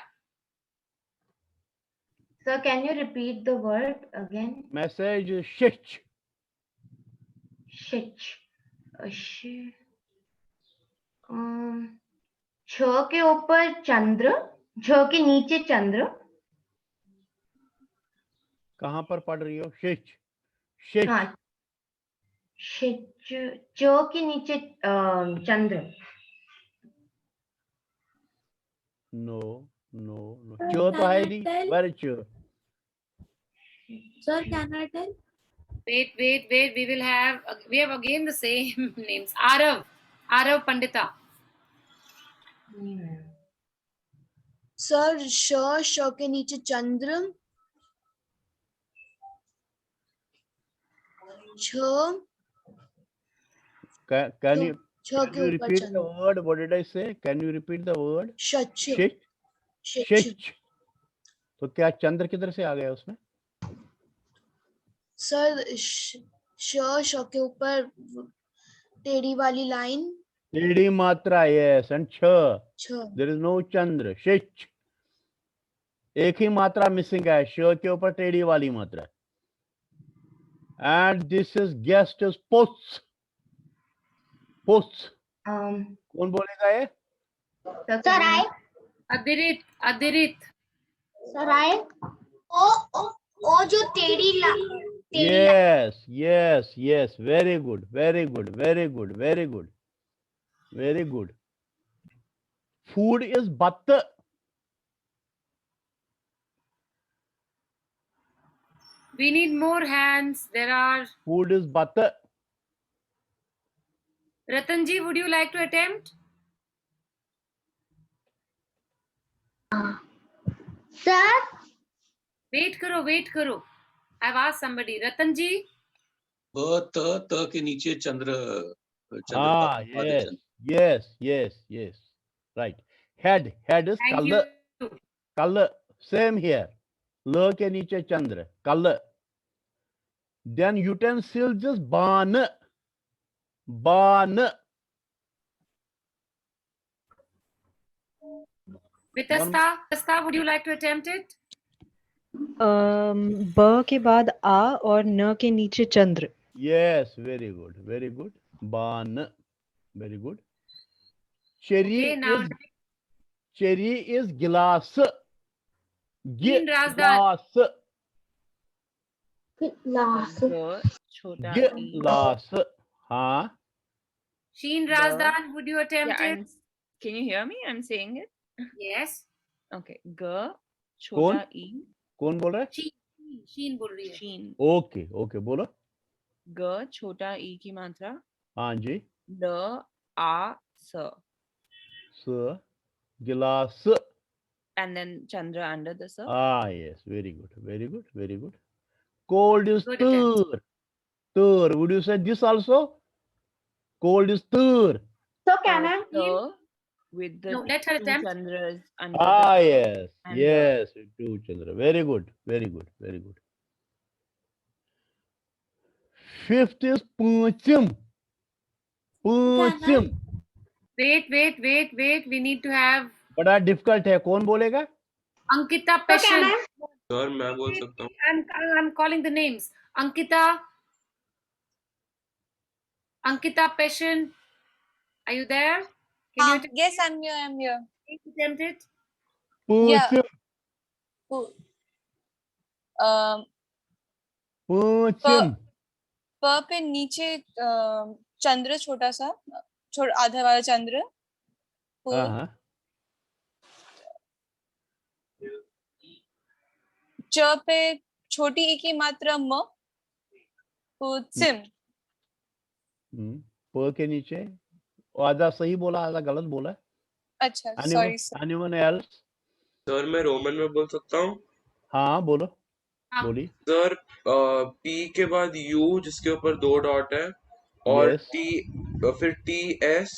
Sir, can you repeat the word again? Message shich. Shich. छ के ऊपर चंद्र, छ के नीचे चंद्र. कहाँ पर पढ़ रही हो? शिच. शिच. हाँ. शिच. च के नीचे चंद्र. No. Cho तो है नहीं. Where is cho? Sir, can I tell? Wait. We have again the same names. Arav Pandita. Sir श के नीचे चंद्र, छ Can you के ऊपर repeat the Chandra. word? What did I say? Can you repeat the word? शच. शिच. तो क्या चंद्र किधर से आ गया उसमें? सर श के ऊपर टेढ़ी वाली लाइन. टेढ़ी मात्रा. Yes. And छ. There is no chandra. शिच. एक ही मात्रा मिसिंग है. श के ऊपर टेढ़ी वाली मात्रा. And this is guest is puts. कौन बोलेगा ये? सर आए. Adirit. सर आए. ओ जो टेढ़ी Yes. Very good. Food is batta. We need more hands. There are. Food is batta. Ratanji, would you like to attempt? Sir Wait करो. I've asked somebody. Ratanji. त के नीचे चंद्र. Yes. Right. Head is Thank color. Same here. L के नीचे चंद्र. Color. Then utensil just ban. Vitasta, would you like to attempt it? ब के बाद आ और न के नीचे चंद्र. Yes, very good. Ban. Very good. Cherry is glass. Glass. Glass. हाँ. Sheen Razdan, would you attempt it? Can you hear me? I'm saying it. Yes. Okay. G छोटा e. कौन बोल रहा है? शीन बोल रही है. शीन. ओके बोलो. ग छोटा ई की मात्रा. हाँ जी. द आ स. गिलास. And then Chandra under the sa. Yes. Very good. Cold is tur. Would you say this also? Cold is tur. So can I? With the let her two attempt. Chandras under the Yes. Two Chandra. Very good. Fifth is Punchim. Wait. We need to have. बड़ा difficult है. कौन बोलेगा? Ankita Peshan. Sir मैं बोल सकता हूँ. I'm calling the names. Ankita Peshan. Are you there? Can you yes, I'm here. attempt it? Yeah. Punchim. प पे नीचे चंद्र छोटा सा आधा वाला चंद्र. च पे छोटी ई की मात्रा म. पुत्सिम. प के नीचे आधा सही बोला, आधा गलत बोला. अच्छा, sorry sir. Anyone else? Sir मैं रोमन में बोल सकता हूँ. हाँ बोलो. बोली. सर पी के बाद यू जिसके ऊपर 2 डॉट है और टी फिर टी एस.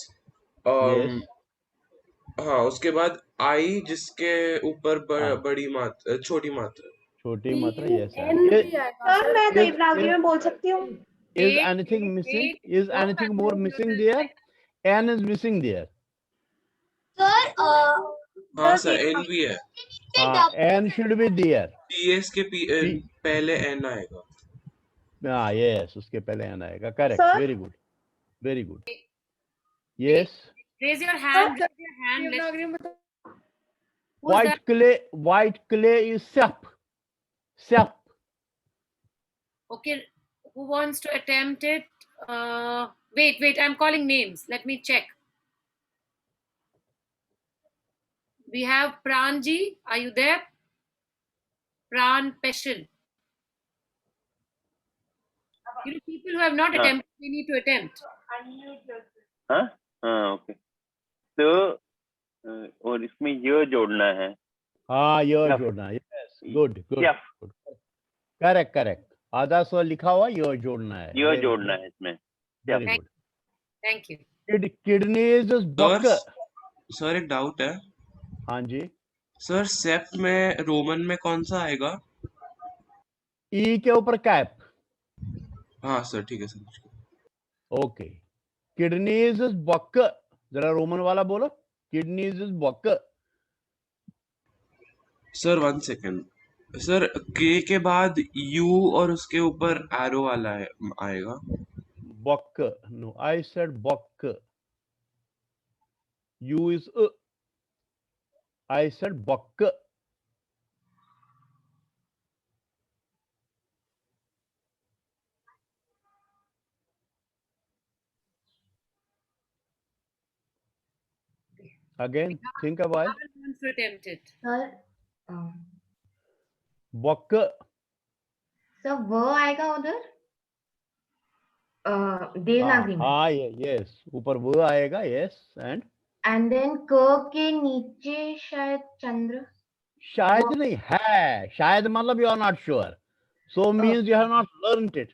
हाँ उसके बाद आई जिसके ऊपर बड़ी मात्रा छोटी मात्रा. Yes. सर मैं देवनागरी में बोल सकती हूँ. Is anything missing? Is anything more missing there? N is missing there. Sir हाँ सर N भी है. N should be there. PS के पहले N आएगा. Yes, उसके पहले N आएगा. Correct. Sir? Very good. Very good. Yes. Raise your hand. Raise your hand. Who's that? White clay is sap. Sap. Okay. Who wants to attempt it? Wait. I'm calling names. Let me check. We have Pranji. Are you there? Pran Peshin. You know, people who have not attempted, we need to attempt. हाँ हाँ okay. तो और इसमें ये जोड़ना है. हाँ ये जोड़ना है. Yes. Good. Correct. आधा सौ लिखा हुआ ये जोड़ना है. ये जोड़ना है इसमें. Very good. Thank you. Kidneys is buck. Sir एक डाउट है. हाँ जी. सर सेप में रोमन में कौन सा आएगा? ई के ऊपर कैप. हाँ सर ठीक है सर. ओके. किडनीज इज बक. जरा रोमन वाला बोलो. किडनीज इज बक. Sir 1 second. सर के के बाद यू और उसके ऊपर एरो वाला है आएगा. Buck. No I said buck. You is I said buck. Again, think a while. Attempt it. Sir Buck. Sir वो आएगा उधर देवनागरी में. हाँ yes. ऊपर वो आएगा. Yes. And then क के नीचे शायद चंद्र. शायद नहीं है. शायद मतलब you are not sure. So means you have not learned it.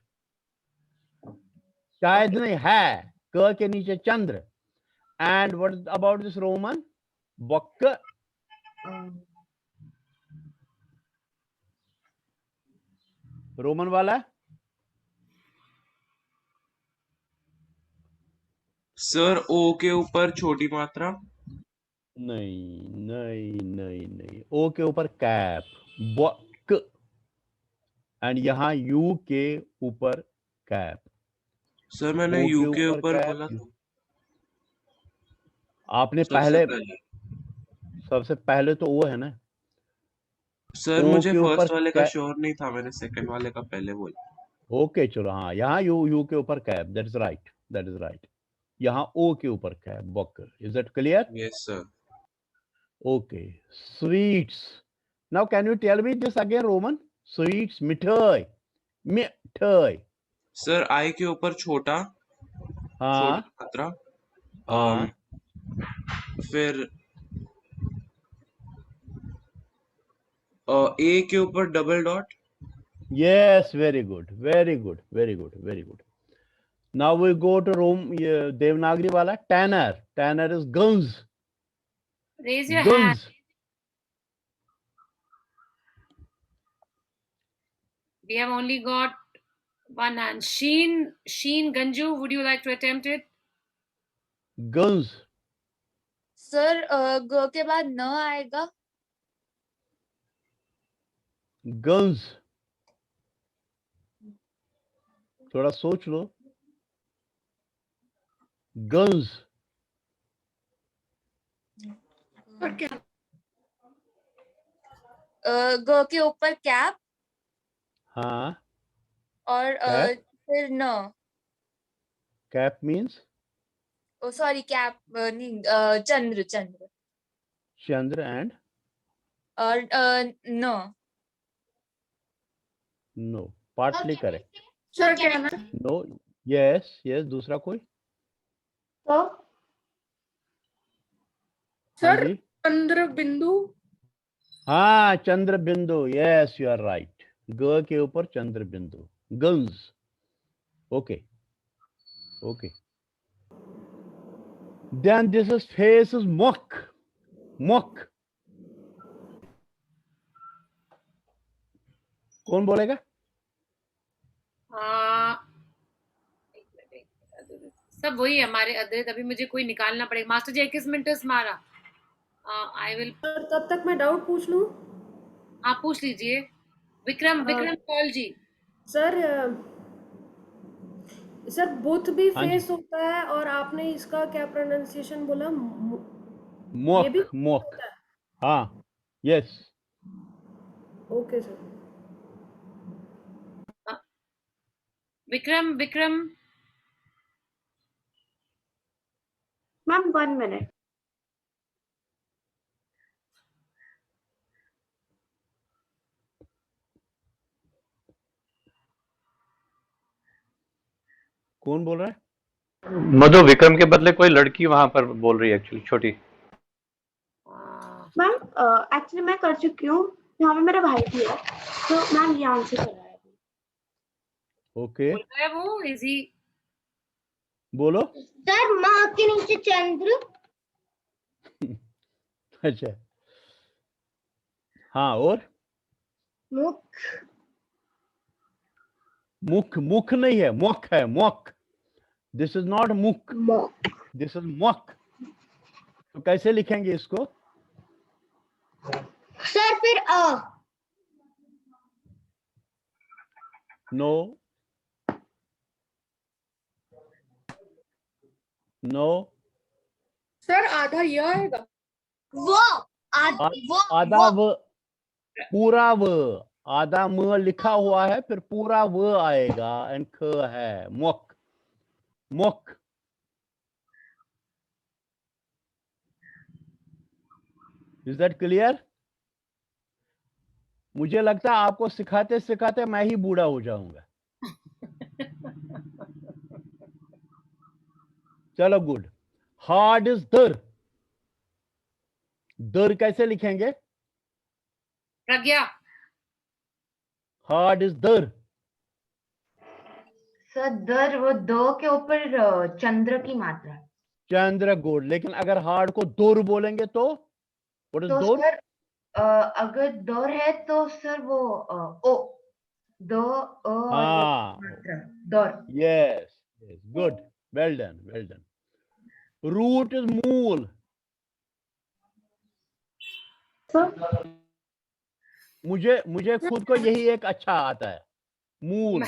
शायद नहीं है. क के नीचे चंद्र. And what about this Roman? Buck. Roman वाला. सर ओ के ऊपर छोटी मात्रा. नहीं. ओ के ऊपर कैप. बक. एंड यहाँ यू के ऊपर कैप. सर मैंने यू के ऊपर बोला था. आपने सबसे पहले तो वो है ना. सर मुझे फर्स्ट वाले का श्योर नहीं था. मैंने सेकंड वाले का पहले बोला. ओके चलो. हाँ यहाँ यू के ऊपर कैप. That is right. यहाँ ओ के ऊपर कैप. बक. Is that clear? Yes sir. Okay. Sweets. Now can you tell me this again Roman. Sweets. मिठाई. सर आई के ऊपर छोटा. हाँ. मात्रा. फिर ए के ऊपर double dot. Yes, very good. Now we go to Devanagari wala. Tanner is guns. Raise your hand. We have only got one hand. Sheen Ganju, would you like to attempt it? Guns. Sir ग के बाद न आएगा. Guns. थोड़ा सोच लो. Guns. ग के ऊपर कैप. हाँ. और फिर न. Cap means? Oh sorry, cap नहीं. चंद्र and? और न. No. Partly correct. सर क्या है ना? No. Yes. दूसरा कोई? तो सर चंद्र बिंदु. हाँ चंद्र बिंदु. Yes, you are right. ग के ऊपर चंद्र बिंदु. Guns. Okay. Then this is face is mock. कौन बोलेगा? सब वही है हमारे अदृत. अभी मुझे कोई निकालना पड़ेगा. मास्टर जी 21 मिनट मारा. I will. तब तक मैं डाउट पूछ लूं. आप पूछ लीजिए। विक्रम कौल जी। सर सर बुथ भी हाँ जी। फेस होता है, और आपने इसका क्या प्रोनाउंसिएशन बोला? ये भी मोक मोक। होता है? हाँ, yes. Okay sir. Vikram ma'am 1 minute. कौन बोल रहा है? मधु, विक्रम के बदले कोई लड़की वहां पर बोल रही है एक्चुअली, छोटी। मैम एक्चुअली मैं कर चुकी हूँ, यहाँ पे मेरा भाई भी है, तो मैम ये आंसर कर रहा है। ओके, बोल रहा है वो, इज ही? बोलो। सर माँ के नीचे चंद्र। अच्छा, हाँ, और मुख। मुख मुख नहीं है, मुख है, मुख। दिस इज नॉट मुख, दिस इज मुख। तो कैसे लिखेंगे इसको? सर फिर नो, नो। सर आधा यह आएगा। वो आधा व, पूरा व। आधा म लिखा हुआ है, फिर पूरा व आएगा, एंड ख है, मुख मुख। Is that clear? मुझे लगता है आपको सिखाते सिखाते मैं ही बूढ़ा हो जाऊंगा। चलो, गुड। हार्ड इज दर। दर कैसे लिखेंगे? प्रज्ञा। हार्ड इज दर। सर दर वो दो के ऊपर चंद्र की मात्रा। चंद्र, गुड। लेकिन अगर हार्ड को दौर बोलेंगे तो व्हाट इज तो दौर? सर अगर दौर है तो सर वो ओ, दो ओ और ये हाँ, मात्रा दौर। Yes, good, well done, well done. Root is मूल। मुझे खुद को यही एक अच्छा आता है, मूल।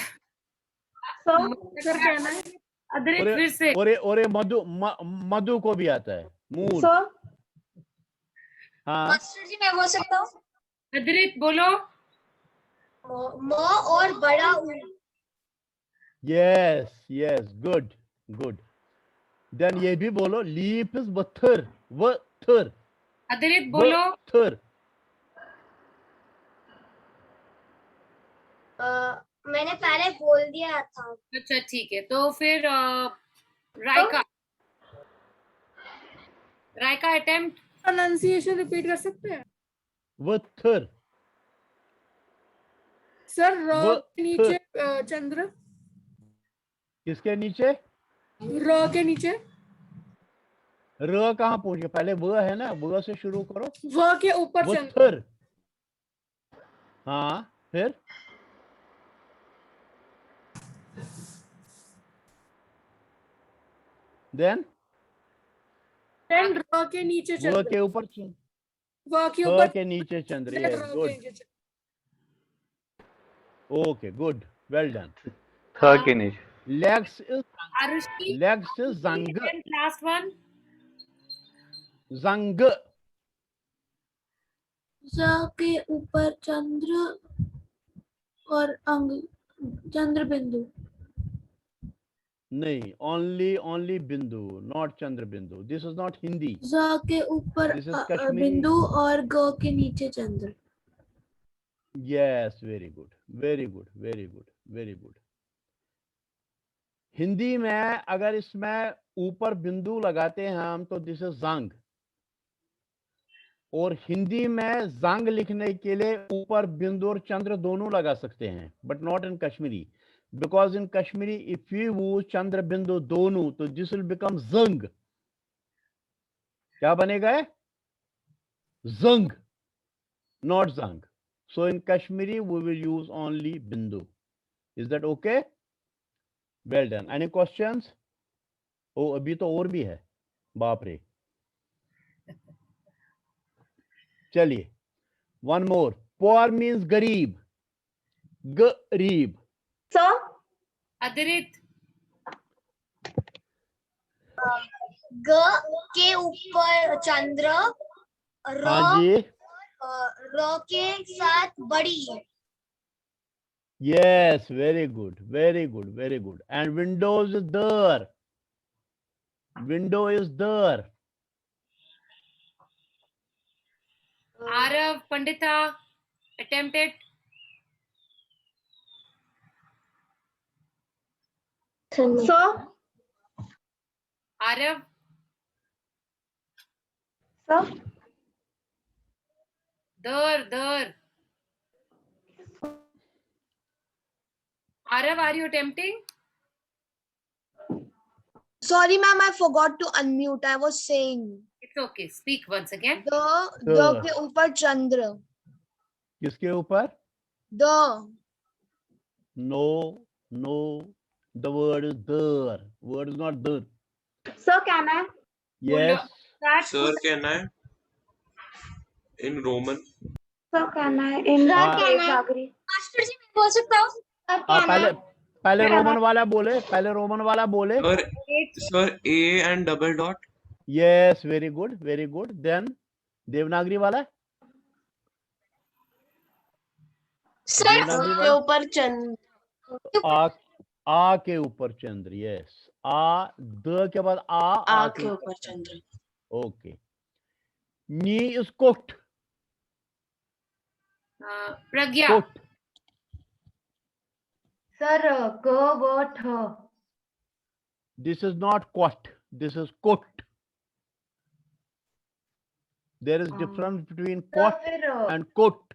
सर कहना है अदरित फिर से। और मधु को भी आता है मूल। हाँ, मास्टर जी मैं बोल सकता हूँ? अदरित बोलो। म और बड़ा ऊ। Yes yes, good good. Then ये भी बोलो, लीप इज वथर, वथर। अदरित बोलो। वथर। मैंने पहले बोल दिया था। अच्छा ठीक है, तो फिर Raika. Raika attempt. Pronunciation repeat कर सकते हैं? वथर। सर र के नीचे चंद्र। किसके नीचे? र के नीचे। र कहाँ पहुंच गया? पहले व है ना, व से शुरू करो। व के ऊपर चंद्र। वथर। हाँ, फिर देन र के नीचे व चंद्र। के ऊपर व के फ ऊपर के नीचे चंद्र। र यस, के गुड। नीचे चंद्र। Okay, good, well done. थ के नीचे। Legs is Arushi. जंग। Last one. जंग। ज के ऊपर चंद्र और अंग, चंद्र बिंदु। नहीं, ओनली बिंदु, नॉट चंद्र बिंदु। दिस इज नॉट हिंदी, ज के ऊपर दिस इज कश्मीरी। बिंदु और ग के नीचे चंद्र। Yes, very good, very good, very good, very good. Hindi में अगर इसमें ऊपर बिंदु लगाते हैं हम तो दिस इज जंग। और हिंदी में जंग लिखने के लिए ऊपर बिंदु और चंद्र दोनों लगा सकते हैं, but not in Kashmiri, because in Kashmiri if you use चंद्र बिंदु दोनों तो दिस विल बिकम जंग। क्या बनेगा? जंग, not zang. So in Kashmiri, we will use only bindu. Is that okay? Well done. Any questions? Oh, अभी तो और भी है, बाप रे। चलिए, one more. Poor means garib. Garib. Sir? Adirit. ग के ऊपर चंद्र, र हाँ जी. र के साथ बड़ी. Yes, very good, very good, very good. And windows is there. Window is there. Arav, Pandita, attempt it. Sir? Arav, Sir? there. Arav, are you attempting? Sorry, ma'am, I forgot to unmute. I was saying. It's okay. Speak once again. The के ऊपर चंद्र. किसके ऊपर? The. No. The word is there. Word is not there. Sir, can I? Yes. Sir, can I? In Roman. Sir, can I? In Devanagari. Master ji मैं बोल सकता हूँ? पहले Roman वाला बोले. Sir, A and double dot. Yes, very good. Then Devanagari वाला. Sir के ऊपर चंद्र. आ के ऊपर चंद्र. Yes. आ द के बाद आ के ऊपर चंद्र. Okay. Knee is cooked. Pragya. Cooked. Sir, got. This is not cooked. This is cooked. There is difference between cooked and cooked.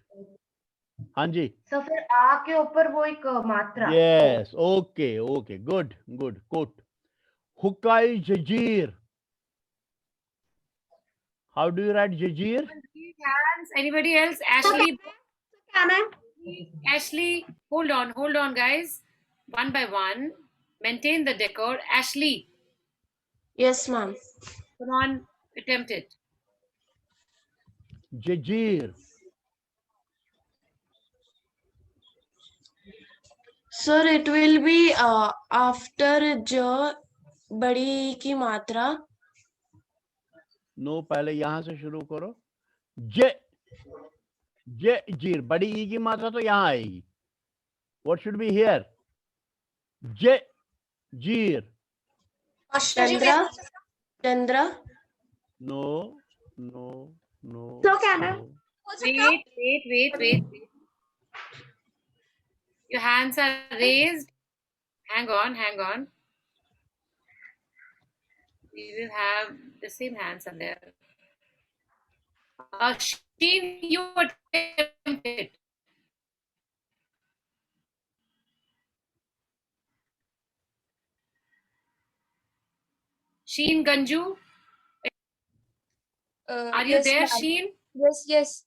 हाँ जी. So फिर आ के ऊपर वो एक मात्रा. Yes. Okay. Good. Cooked. Hukai jajir. How do you write jajir? Hands. Anybody else? Ashley. Can I? Ashley, hold on, guys. One by one. Maintain the decor. Ashley. Yes, ma'am. Come on, attempt it. Jajir. Sir, it will be after j बड़ी की मात्रा. No, पहले यहाँ से शुरू करो. जीर. बड़ी ई की मात्रा तो यहाँ आएगी. What should be here? जीर. चंद्र. No. So can I? Wait. Your hands are raised. Hang on. We will have the same hands are there. Sheen, you attempt it. Sheen Ganju. Are you yes, there, ma'am. Sheen? Yes.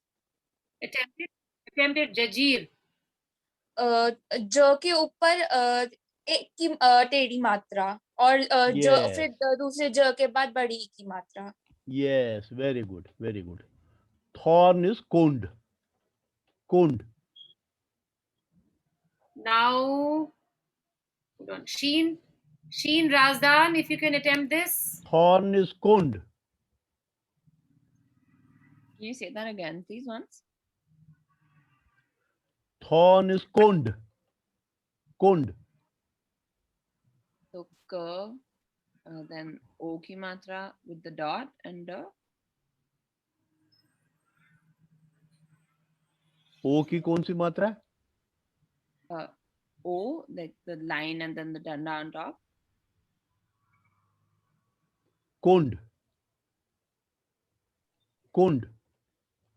Attempt it, Jajir. ज के ऊपर एक की टेढ़ी मात्रा और ज फिर दूसरे ज के बाद बड़ी की मात्रा. Yes, very good. Thorn is coned. Now, hold on. Sheen Razdan, if you can attempt this. Thorn is coned. Can you say that again, please, once? Thorn is coned. So, k, then O ki matra with the dot and the. O की कौन सी मात्रा? O, like the line and then the danda on top. Coned.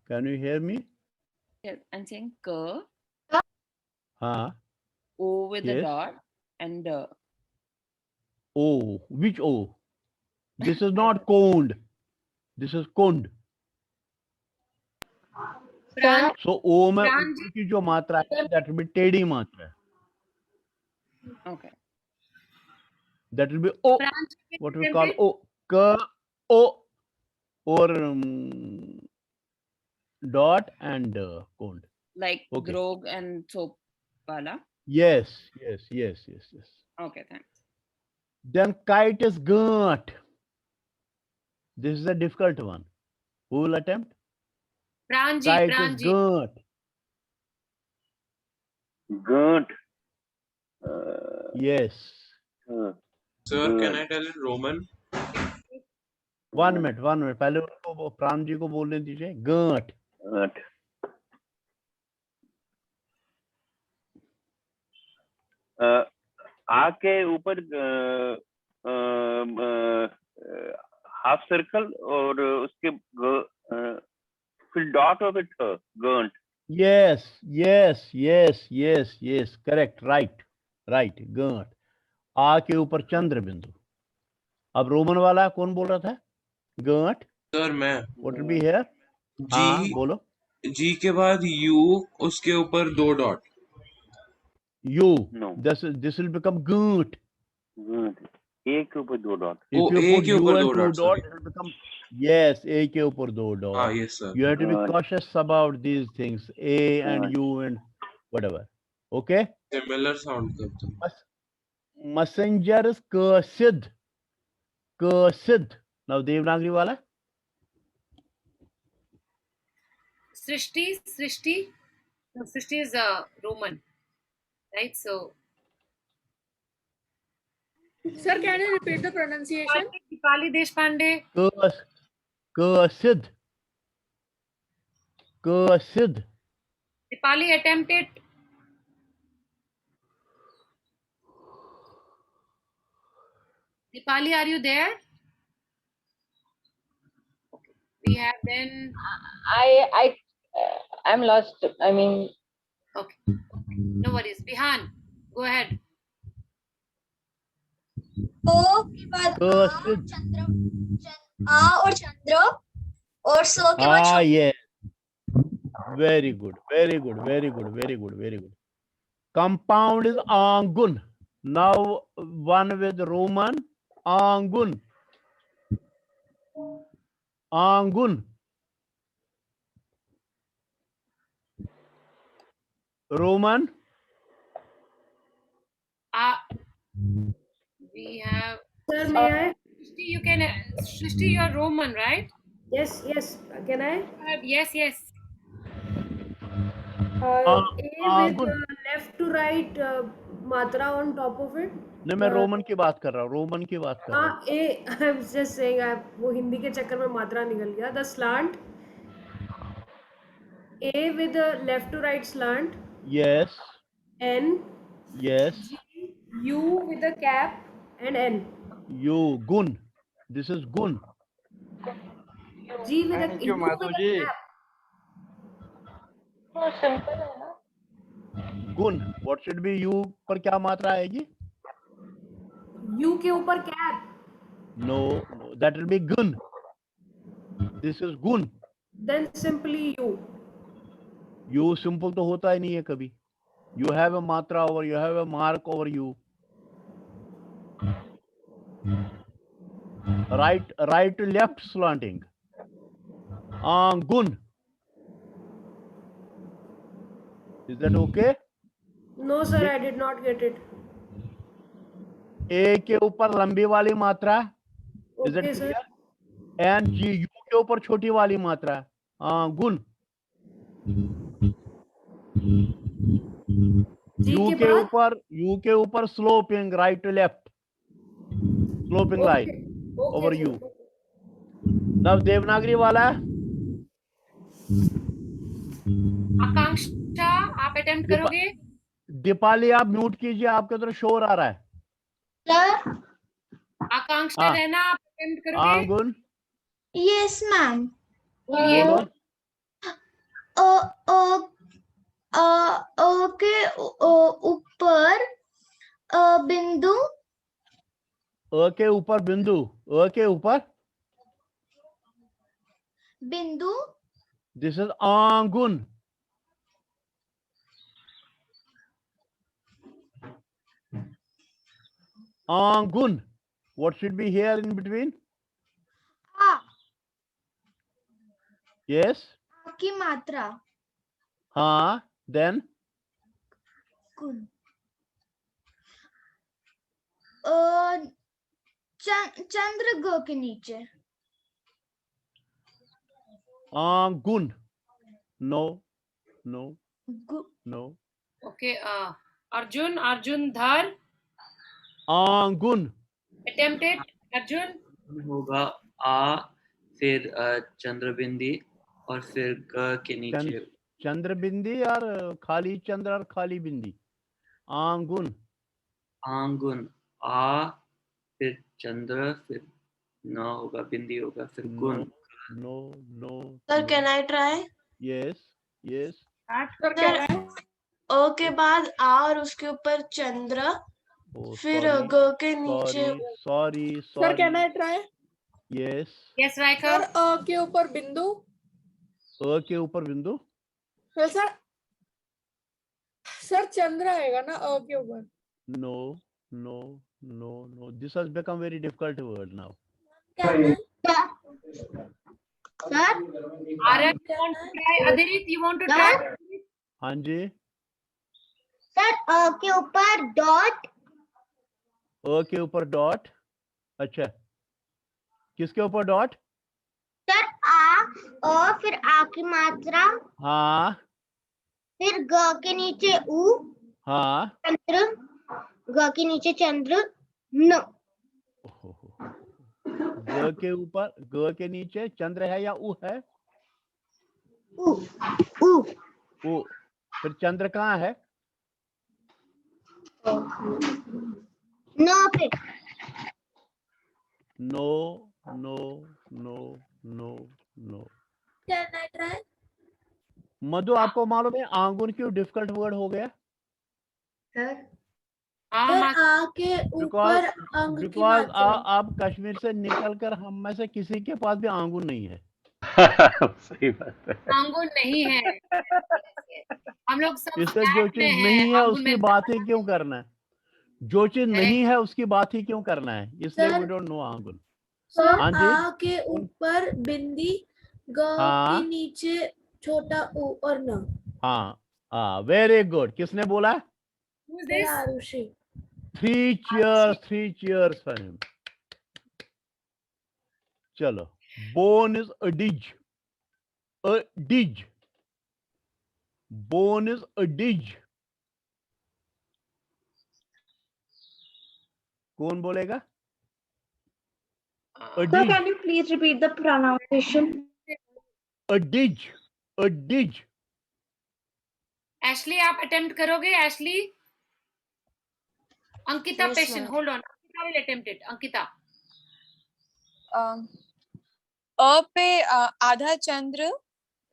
Can you hear me? Yes, I'm saying k, हाँ. O with the Yes. dot and the. O. Which O? This is not coned. This is coned. So O में ऊपर की जो मात्रा है, that will be टेढ़ी मात्रा. Okay. That will be O. What we call O. K, O, or dot and coned. like Okay. grog and soap wala. Yes. Okay, thanks. Then kite is gant. This is a difficult one. Who will attempt? Pranji, Kite is Pranji. gant. Gant. Yes. Sir, can I tell in Roman? 1 minute. पहले उनको प्राण जी को बोलने दीजिए. गंट. आ के ऊपर half circle और उसके फिर डॉट ऑफ इट गंट. Yes. Correct. Right. गंट. आ के ऊपर चंद्र बिंदु. अब रोमन वाला कौन बोल रहा था? गंट. सर मैं. What will be here? हाँ बोलो. जी के बाद यू, उसके ऊपर 2 dot. You. No. This will become gant. A के ऊपर 2 dot. If you put U and 2 dot, it will become. Yes, A के ऊपर 2 dot. Ah, yes, sir. You have to be cautious about these things, A and U and whatever. Okay? Similar sound करते हैं. Messenger is Kasid. Now Devanagari wala. Srishti. No, Srishti is Roman, right? So, Sir, can you repeat the pronunciation? Dipali Deshpande. Kasid. Dipali attempted. Dipali, are you there? Okay. We have then. I'm lost. I mean. Okay. No worries. Bihan, go ahead. ओ के बाद आ और चंद्र और सो के बाद yeah. Very good. Compound is Angun. Now one with Roman. Angun. Roman. We have. Sir, may I? Srishti, you're Roman, right? Yes. Can I? Yes. A with left to right matra on top of it. नहीं मैं Roman की बात कर रहा हूँ. A. I'm just saying. वो हिंदी के चक्कर में मात्रा निकल गया. The slant. A with a left to right slant. Yes. N. Yes. G, U with a cap and N. U. Gun. This is gun. G with a U with a cap. No, simple है ना. Gun. What should be U पर क्या मात्रा आएगी? U के ऊपर cap. No, that will be gun. This is gun. Then simply U. U simple तो होता ही नहीं है कभी. You have a matra over, you have a mark over U. Right to left slanting. Gun. Is that okay? No, sir, I did not get it. A के ऊपर लंबी वाली मात्रा. Is it Okay, sir. clear? And G U के ऊपर छोटी वाली मात्रा. गुण. U के ऊपर sloping right to left. Sloping line over U. Now Devanagari वाला. आकांक्षा, आप अटेम्प्ट करोगे? दीपाली आप म्यूट कीजिए, आपके तरफ शोर आ रहा है. आकांक्षा रहना, आप अटेम्प्ट करोगे? गुण. Yes ma'am. ओ के ऊपर बिंदु. अ के ऊपर बिंदु. अ के ऊपर बिंदु. This is आंगुन. Angun. What should be here in between? A. Yes. की मात्रा. हाँ, देन गुन चंद्र ग के नीचे गुण, no no no, Okay, Arjun, Arjun Dhar, गुण, attempt it, Arjun. होगा आ, फिर चंद्र बिंदी और फिर ग के नीचे चंद्र बिंदी और खाली चंद्र और खाली बिंदी, आंगुन, आंगुन, आ फिर चंद्र, फिर न होगा, बिंदी होगा, फिर गुण। No no. Sir can I try? Yes yes. Sir अ के बाद आ और उसके ऊपर चंद्र, फिर ग के नीचे। Sorry sir can I try? Yes Yes, Raika. Sir अ के ऊपर बिंदु, अ के ऊपर बिंदु, सर चंद्र आएगा ना अ के ऊपर? No no no no, this has become very difficult word now. Sir Arad, you want to try? Adirit, you want to try? हाँ जी। सर अ के ऊपर डॉट, अ के ऊपर डॉट, अच्छा किसके ऊपर डॉट? सर आ फिर आ की मात्रा, हाँ फिर ग के नीचे उ, हाँ, चंद्र, ग के नीचे चंद्र, न। ग के ऊपर, ग के नीचे चंद्र है या उ है? उ उ उ, फिर चंद्र कहाँ है? न पे। No no no no no. Can I try? Madhu, आपको मालूम है आंगुन क्यों डिफिकल्ट वर्ड हो गया? सर आ के ऊपर अंग की बिकॉज मात्रा। आप कश्मीर से निकलकर हम में से किसी के पास भी आंगुन नहीं है। सही बात है। आंगुन नहीं है, हम लोग सब इससे फ्लैट जो में चीज हैं, नहीं है आंगुन उसकी मिलता बात ही क्यों करना है? जो चीज नहीं है उसकी बात ही क्यों करना है? इसलिए सर- वी डोंट नो आंगुन। सर हाँ जी, आ के ऊपर बिंदी, ग हाँ। के नीचे छोटा उ और न। हाँ वेरी गुड। किसने बोला? Who's this? Arushi. 3 cheers for him. चलो, bone is a dig, bone is a dig। कौन बोलेगा? A Sir, dig, can you please repeat the pronunciation? a dig। Ashley, आप attempt करोगे? Ashley? Ankita, Yes, patient, ma'am. hold on. Ankita will attempt it. Ankita. अ पे आधा चंद्र,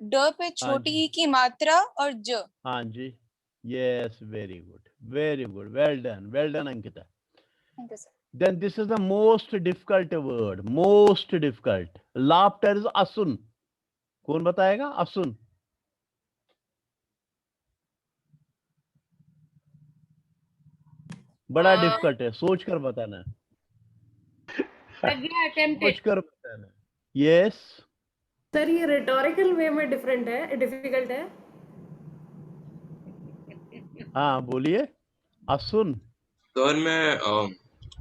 ड पे छोटी ई की मात्रा और ज। हाँ जी, yes, very good, well done Ankita। Thank you, sir. Then this is the most difficult word, most difficult। Laughter is asun। कौन बताएगा? असून। बड़ा डिफिकल्ट है, सोच कर बताना है। सोच कर बताना है। यस सर, ये रिटोरिकल वे में डिफिकल्ट है। हाँ बोलिए। असून। सर मैं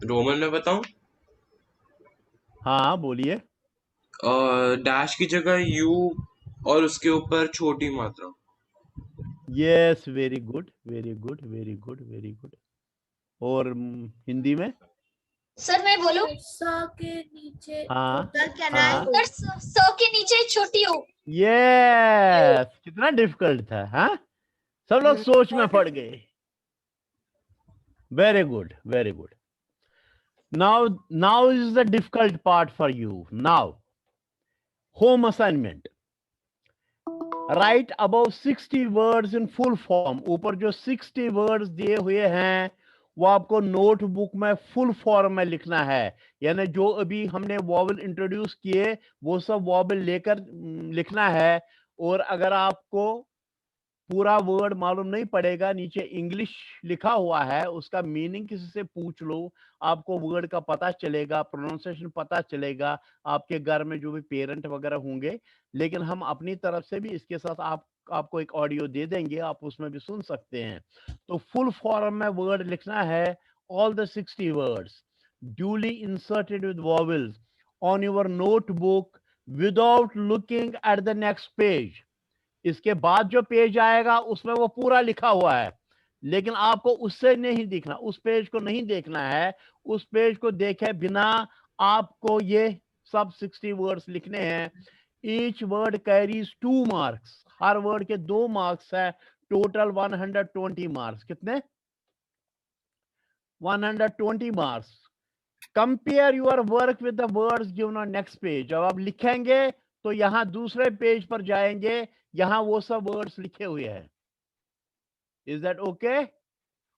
रोमन में बताऊं? हाँ बोलिए। डैश की जगह यू और उसके ऊपर छोटी मात्रा। Yes, very good. और हिंदी में? सर मैं बोलूं? स के नीचे हाँ, सर स के नीचे छोटी उ। यस, कितना डिफिकल्ट था। हाँ, सब लोग सोच में पड़ गए। Very good. Now is the difficult part for you. Now, home assignment. Write above 60 words in full form। ऊपर जो 60 words दिए हुए हैं वो आपको नोटबुक में फुल फॉर्म में लिखना है। यानी जो अभी हमने वॉवल इंट्रोड्यूस किए वो सब वॉवल लेकर लिखना है। और अगर आपको पूरा वर्ड मालूम नहीं पड़ेगा, नीचे इंग्लिश लिखा हुआ है, उसका मीनिंग किसी से पूछ लो, आपको वर्ड का पता चलेगा, प्रोनाउंसिएशन पता चलेगा, आपके घर में जो भी पेरेंट वगैरह होंगे। लेकिन हम अपनी तरफ से भी इसके साथ आपको एक ऑडियो दे देंगे, आप उसमें भी सुन सकते हैं। तो फुल फॉर्म में वर्ड लिखना है, all the 60 words duly inserted with vowels on your notebook without looking at the next page. इसके बाद जो पेज आएगा उसमें वो पूरा लिखा हुआ है, लेकिन आपको उससे नहीं दिखना, उस पेज को नहीं देखना है। उस पेज को देखे बिना आपको ये सब 60 वर्ड्स लिखने हैं। ईच वर्ड कैरीज 2 मार्क्स, हर वर्ड के 2 मार्क्स है। Total 120 marks. कितने? 120 marks. Compare your work with the words given on next page. जब आप लिखेंगे तो यहां दूसरे पेज पर जाएंगे, यहां वो सब वर्ड्स लिखे हुए हैं। Is that okay?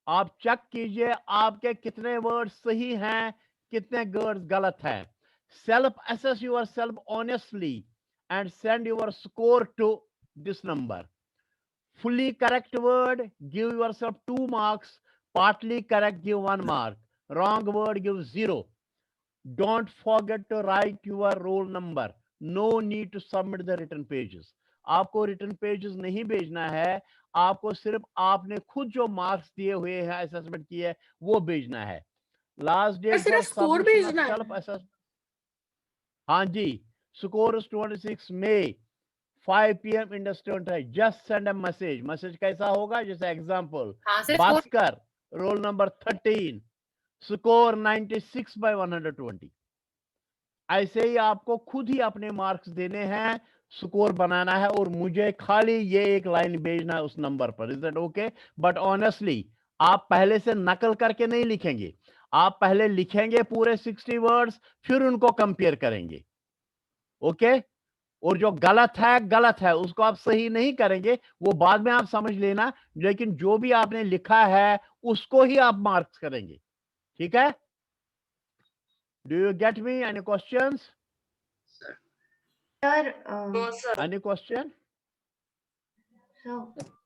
आप चेक कीजिए आपके कितने वर्ड्स सही हैं, कितने वर्ड्स गलत हैं। Self assess your self honestly and send your score to this number. Fully correct word give yourself 2 marks, partly correct give 1 mark, wrong word give 0. Don't forget to write your roll number. No need to submit the written pages. आपको return pages नहीं भेजना है, आपको सिर्फ आपने खुद जो marks दिए हुए हैं, असेसमेंट की है, वो भेजना है। लास्ट डेट सिर्फ स्कोर भेजना है। सेल्फ असेसमेंट, हाँ जी, स्कोर 26 मई 5 PM Indian standard time. Just send a message. Message कैसा होगा? जैसे example, Bhaskar roll number 13 score 96 by 120। ऐसे ही आपको खुद ही अपने मार्क्स देने हैं, स्कोर बनाना है और मुझे खाली ये एक लाइन भेजना है उस नंबर पर। Is that okay? But honestly आप पहले से नकल करके नहीं लिखेंगे, आप पहले लिखेंगे पूरे 60 वर्ड्स, फिर उनको कंपेयर करेंगे। ओके? और जो गलत है उसको आप सही नहीं करेंगे, वो बाद में आप समझ लेना, लेकिन जो भी आपने लिखा है उसको ही आप मार्क्स करेंगे। ठीक है? Do you get me? Any questions? Sir any question? So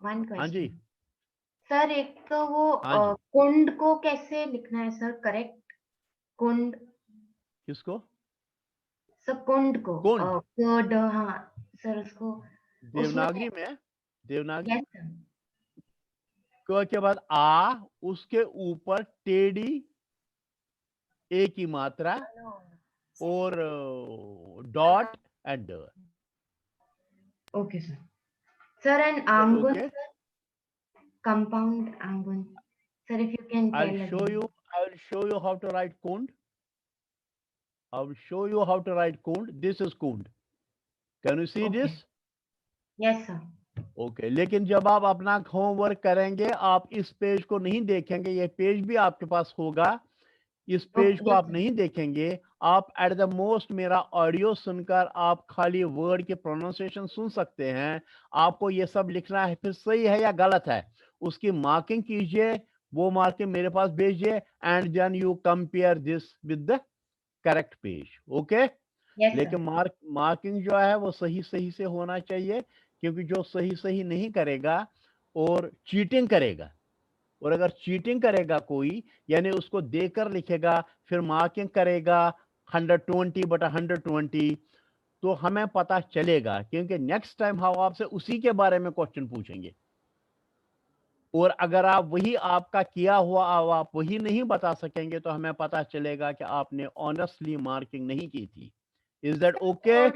one हाँ जी क्वेश्चन सर, एक तो वो हाँ जी। कुंड को कैसे लिखना है सर? करेक्ट कुंड, किसको? सर कुंड को। कुंड? कुंड, हाँ सर, उसको देवनागरी में है? Devanagari yes sir. क के बाद आ, उसके ऊपर टेढ़ी ए की मात्रा और डॉट एंड ड। Okay sir. सर एंड आंगुन, Okay. सर कंपाउंड आंगुन, sir if you can I'll tell show you. I'll show you how to write kund. I'll show you how to write kund. This is kund. Can you see this? Yes sir. Okay, लेकिन जब आप अपना homework करेंगे आप इस page को नहीं देखेंगे, ये पेज भी आपके पास होगा, इस पेज को आप नहीं देखेंगे। आप एट द मोस्ट मेरा ऑडियो सुनकर आप खाली वर्ड के प्रोनाउंसिएशन सुन सकते हैं। आपको ये सब लिखना है, फिर सही है या गलत है उसकी मार्किंग कीजिए, वो मार्किंग मेरे पास भेजिए, and then you compare this with the correct page. Okay? लेकिन मार्किंग जो है वो सही से होना चाहिए, क्योंकि जो सही नहीं करेगा और चीटिंग करेगा, और अगर चीटिंग करेगा कोई, यानी उसको देकर लिखेगा फिर मार्किंग करेगा 120/120, तो हमें पता चलेगा, क्योंकि नेक्स्ट टाइम हम आपसे उसी के बारे में क्वेश्चन पूछेंगे। और अगर आप वही आपका किया हुआ आप वही नहीं बता सकेंगे तो हमें पता चलेगा कि आपने ऑनेस्टली मार्किंग नहीं की थी। Is that okay?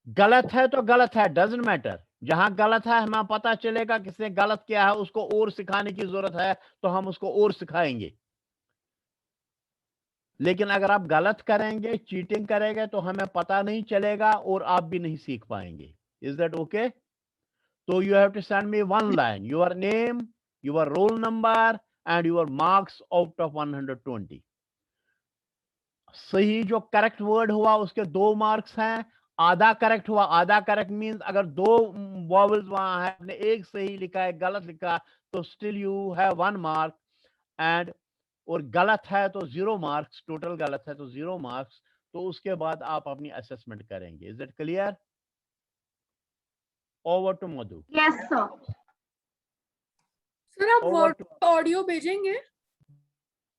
गलत है तो गलत है, डजंट मैटर। जहां गलत है हमें पता चलेगा किसने गलत किया है, उसको और सिखाने की जरूरत है तो हम उसको और सिखाएंगे। लेकिन अगर आप गलत करेंगे, चीटिंग करेंगे, तो हमें पता नहीं चलेगा और आप भी नहीं सीख पाएंगे। Is that okay? तो you have to send me one line, your name, your roll number and your marks out of 120। सही जो करेक्ट वर्ड हुआ उसके 2 मार्क्स हैं, आधा करेक्ट हुआ, आधा करेक्ट मींस अगर 2 वॉवल्स वहां है, आपने एक सही लिखा है, गलत लिखा, तो still you have 1 mark, and और गलत है तो 0 मार्क्स, टोटल गलत है तो 0 मार्क्स। तो उसके बाद आप अपनी असेसमेंट करेंगे। Is it clear? Over to Madhu. Yes sir. Sir आप वर्ड ऑडियो भेजेंगे?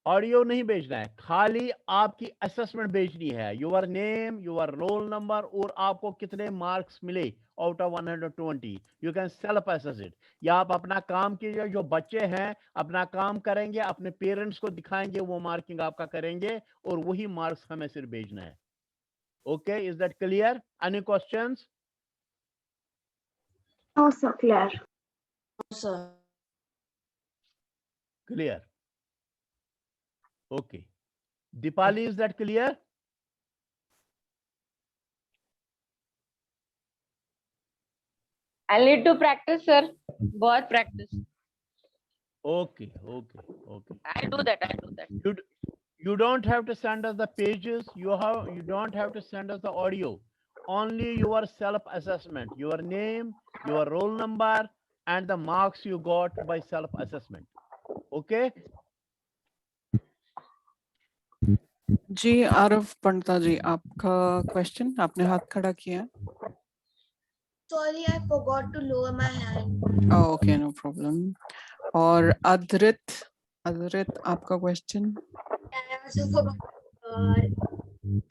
ऑडियो नहीं भेजना है, खाली आपकी असेसमेंट भेजनी है, your name, your roll number और आपको कितने मार्क्स मिले out of 120. You can self assess it. या आप अपना काम कीजिए, जो बच्चे हैं अपना काम करेंगे, अपने पेरेंट्स को दिखाएंगे, वो मार्किंग आपका करेंगे और वही मार्क्स हमें सिर्फ भेजना है. Okay, is that clear? Any questions? No, sir. Clear. sir. Clear. Okay. Dipali, is that clear? I need to practice, sir. बहुत practice. Okay. I do that. You don't have to send us the pages. You don't have to send us the audio. Only your self-assessment, your name, your roll number, and the marks you got by self-assessment. Okay? जी आरव पंडिता जी, आपका question, आपने हाथ खड़ा किया. Sorry, I forgot to lower my hand. Okay, no problem. और अधृत, आपका question. I also forgot.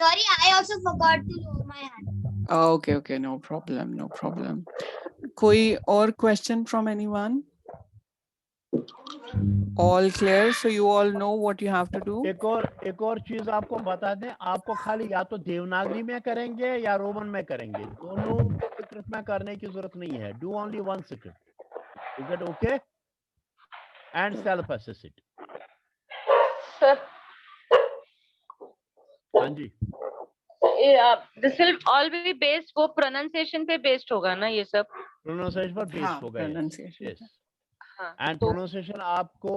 Sorry, I also forgot to lower my hand. Okay, no problem. कोई और question from anyone? All clear, so you all know what you have to do. एक और चीज आपको बता दें, आपको खाली या तो देवनागरी में करेंगे या रोमन में करेंगे, दोनों स्क्रिप्ट में करने की जरूरत नहीं है. Do only one script. Is that okay? And self assess it. Sir, हाँ जी. this will all be based, वो pronunciation पे based होगा ना ये सब? प्रोनाउंसिएशन पर बेस्ड होगा. pronunciation. एंड प्रोनाउंसिएशन आपको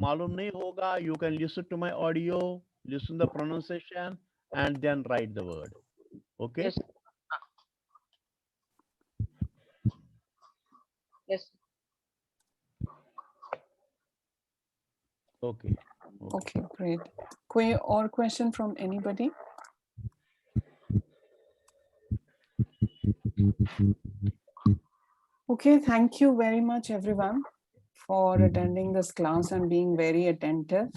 मालूम नहीं होगा, you can listen to my audio, listen the pronunciation and then write the word. Okay? Yes. Okay. Okay, great. कोई और question from anybody? Okay, thank you very much everyone for attending this class and being very attentive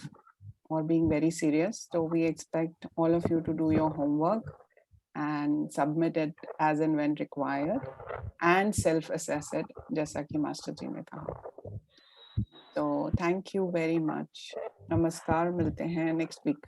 or being very serious. So we expect all of you to do your homework and submit it as and when required and self-assess it, जैसा कि master जी ने कहा. So thank you very much. नमस्कार, मिलते हैं next week.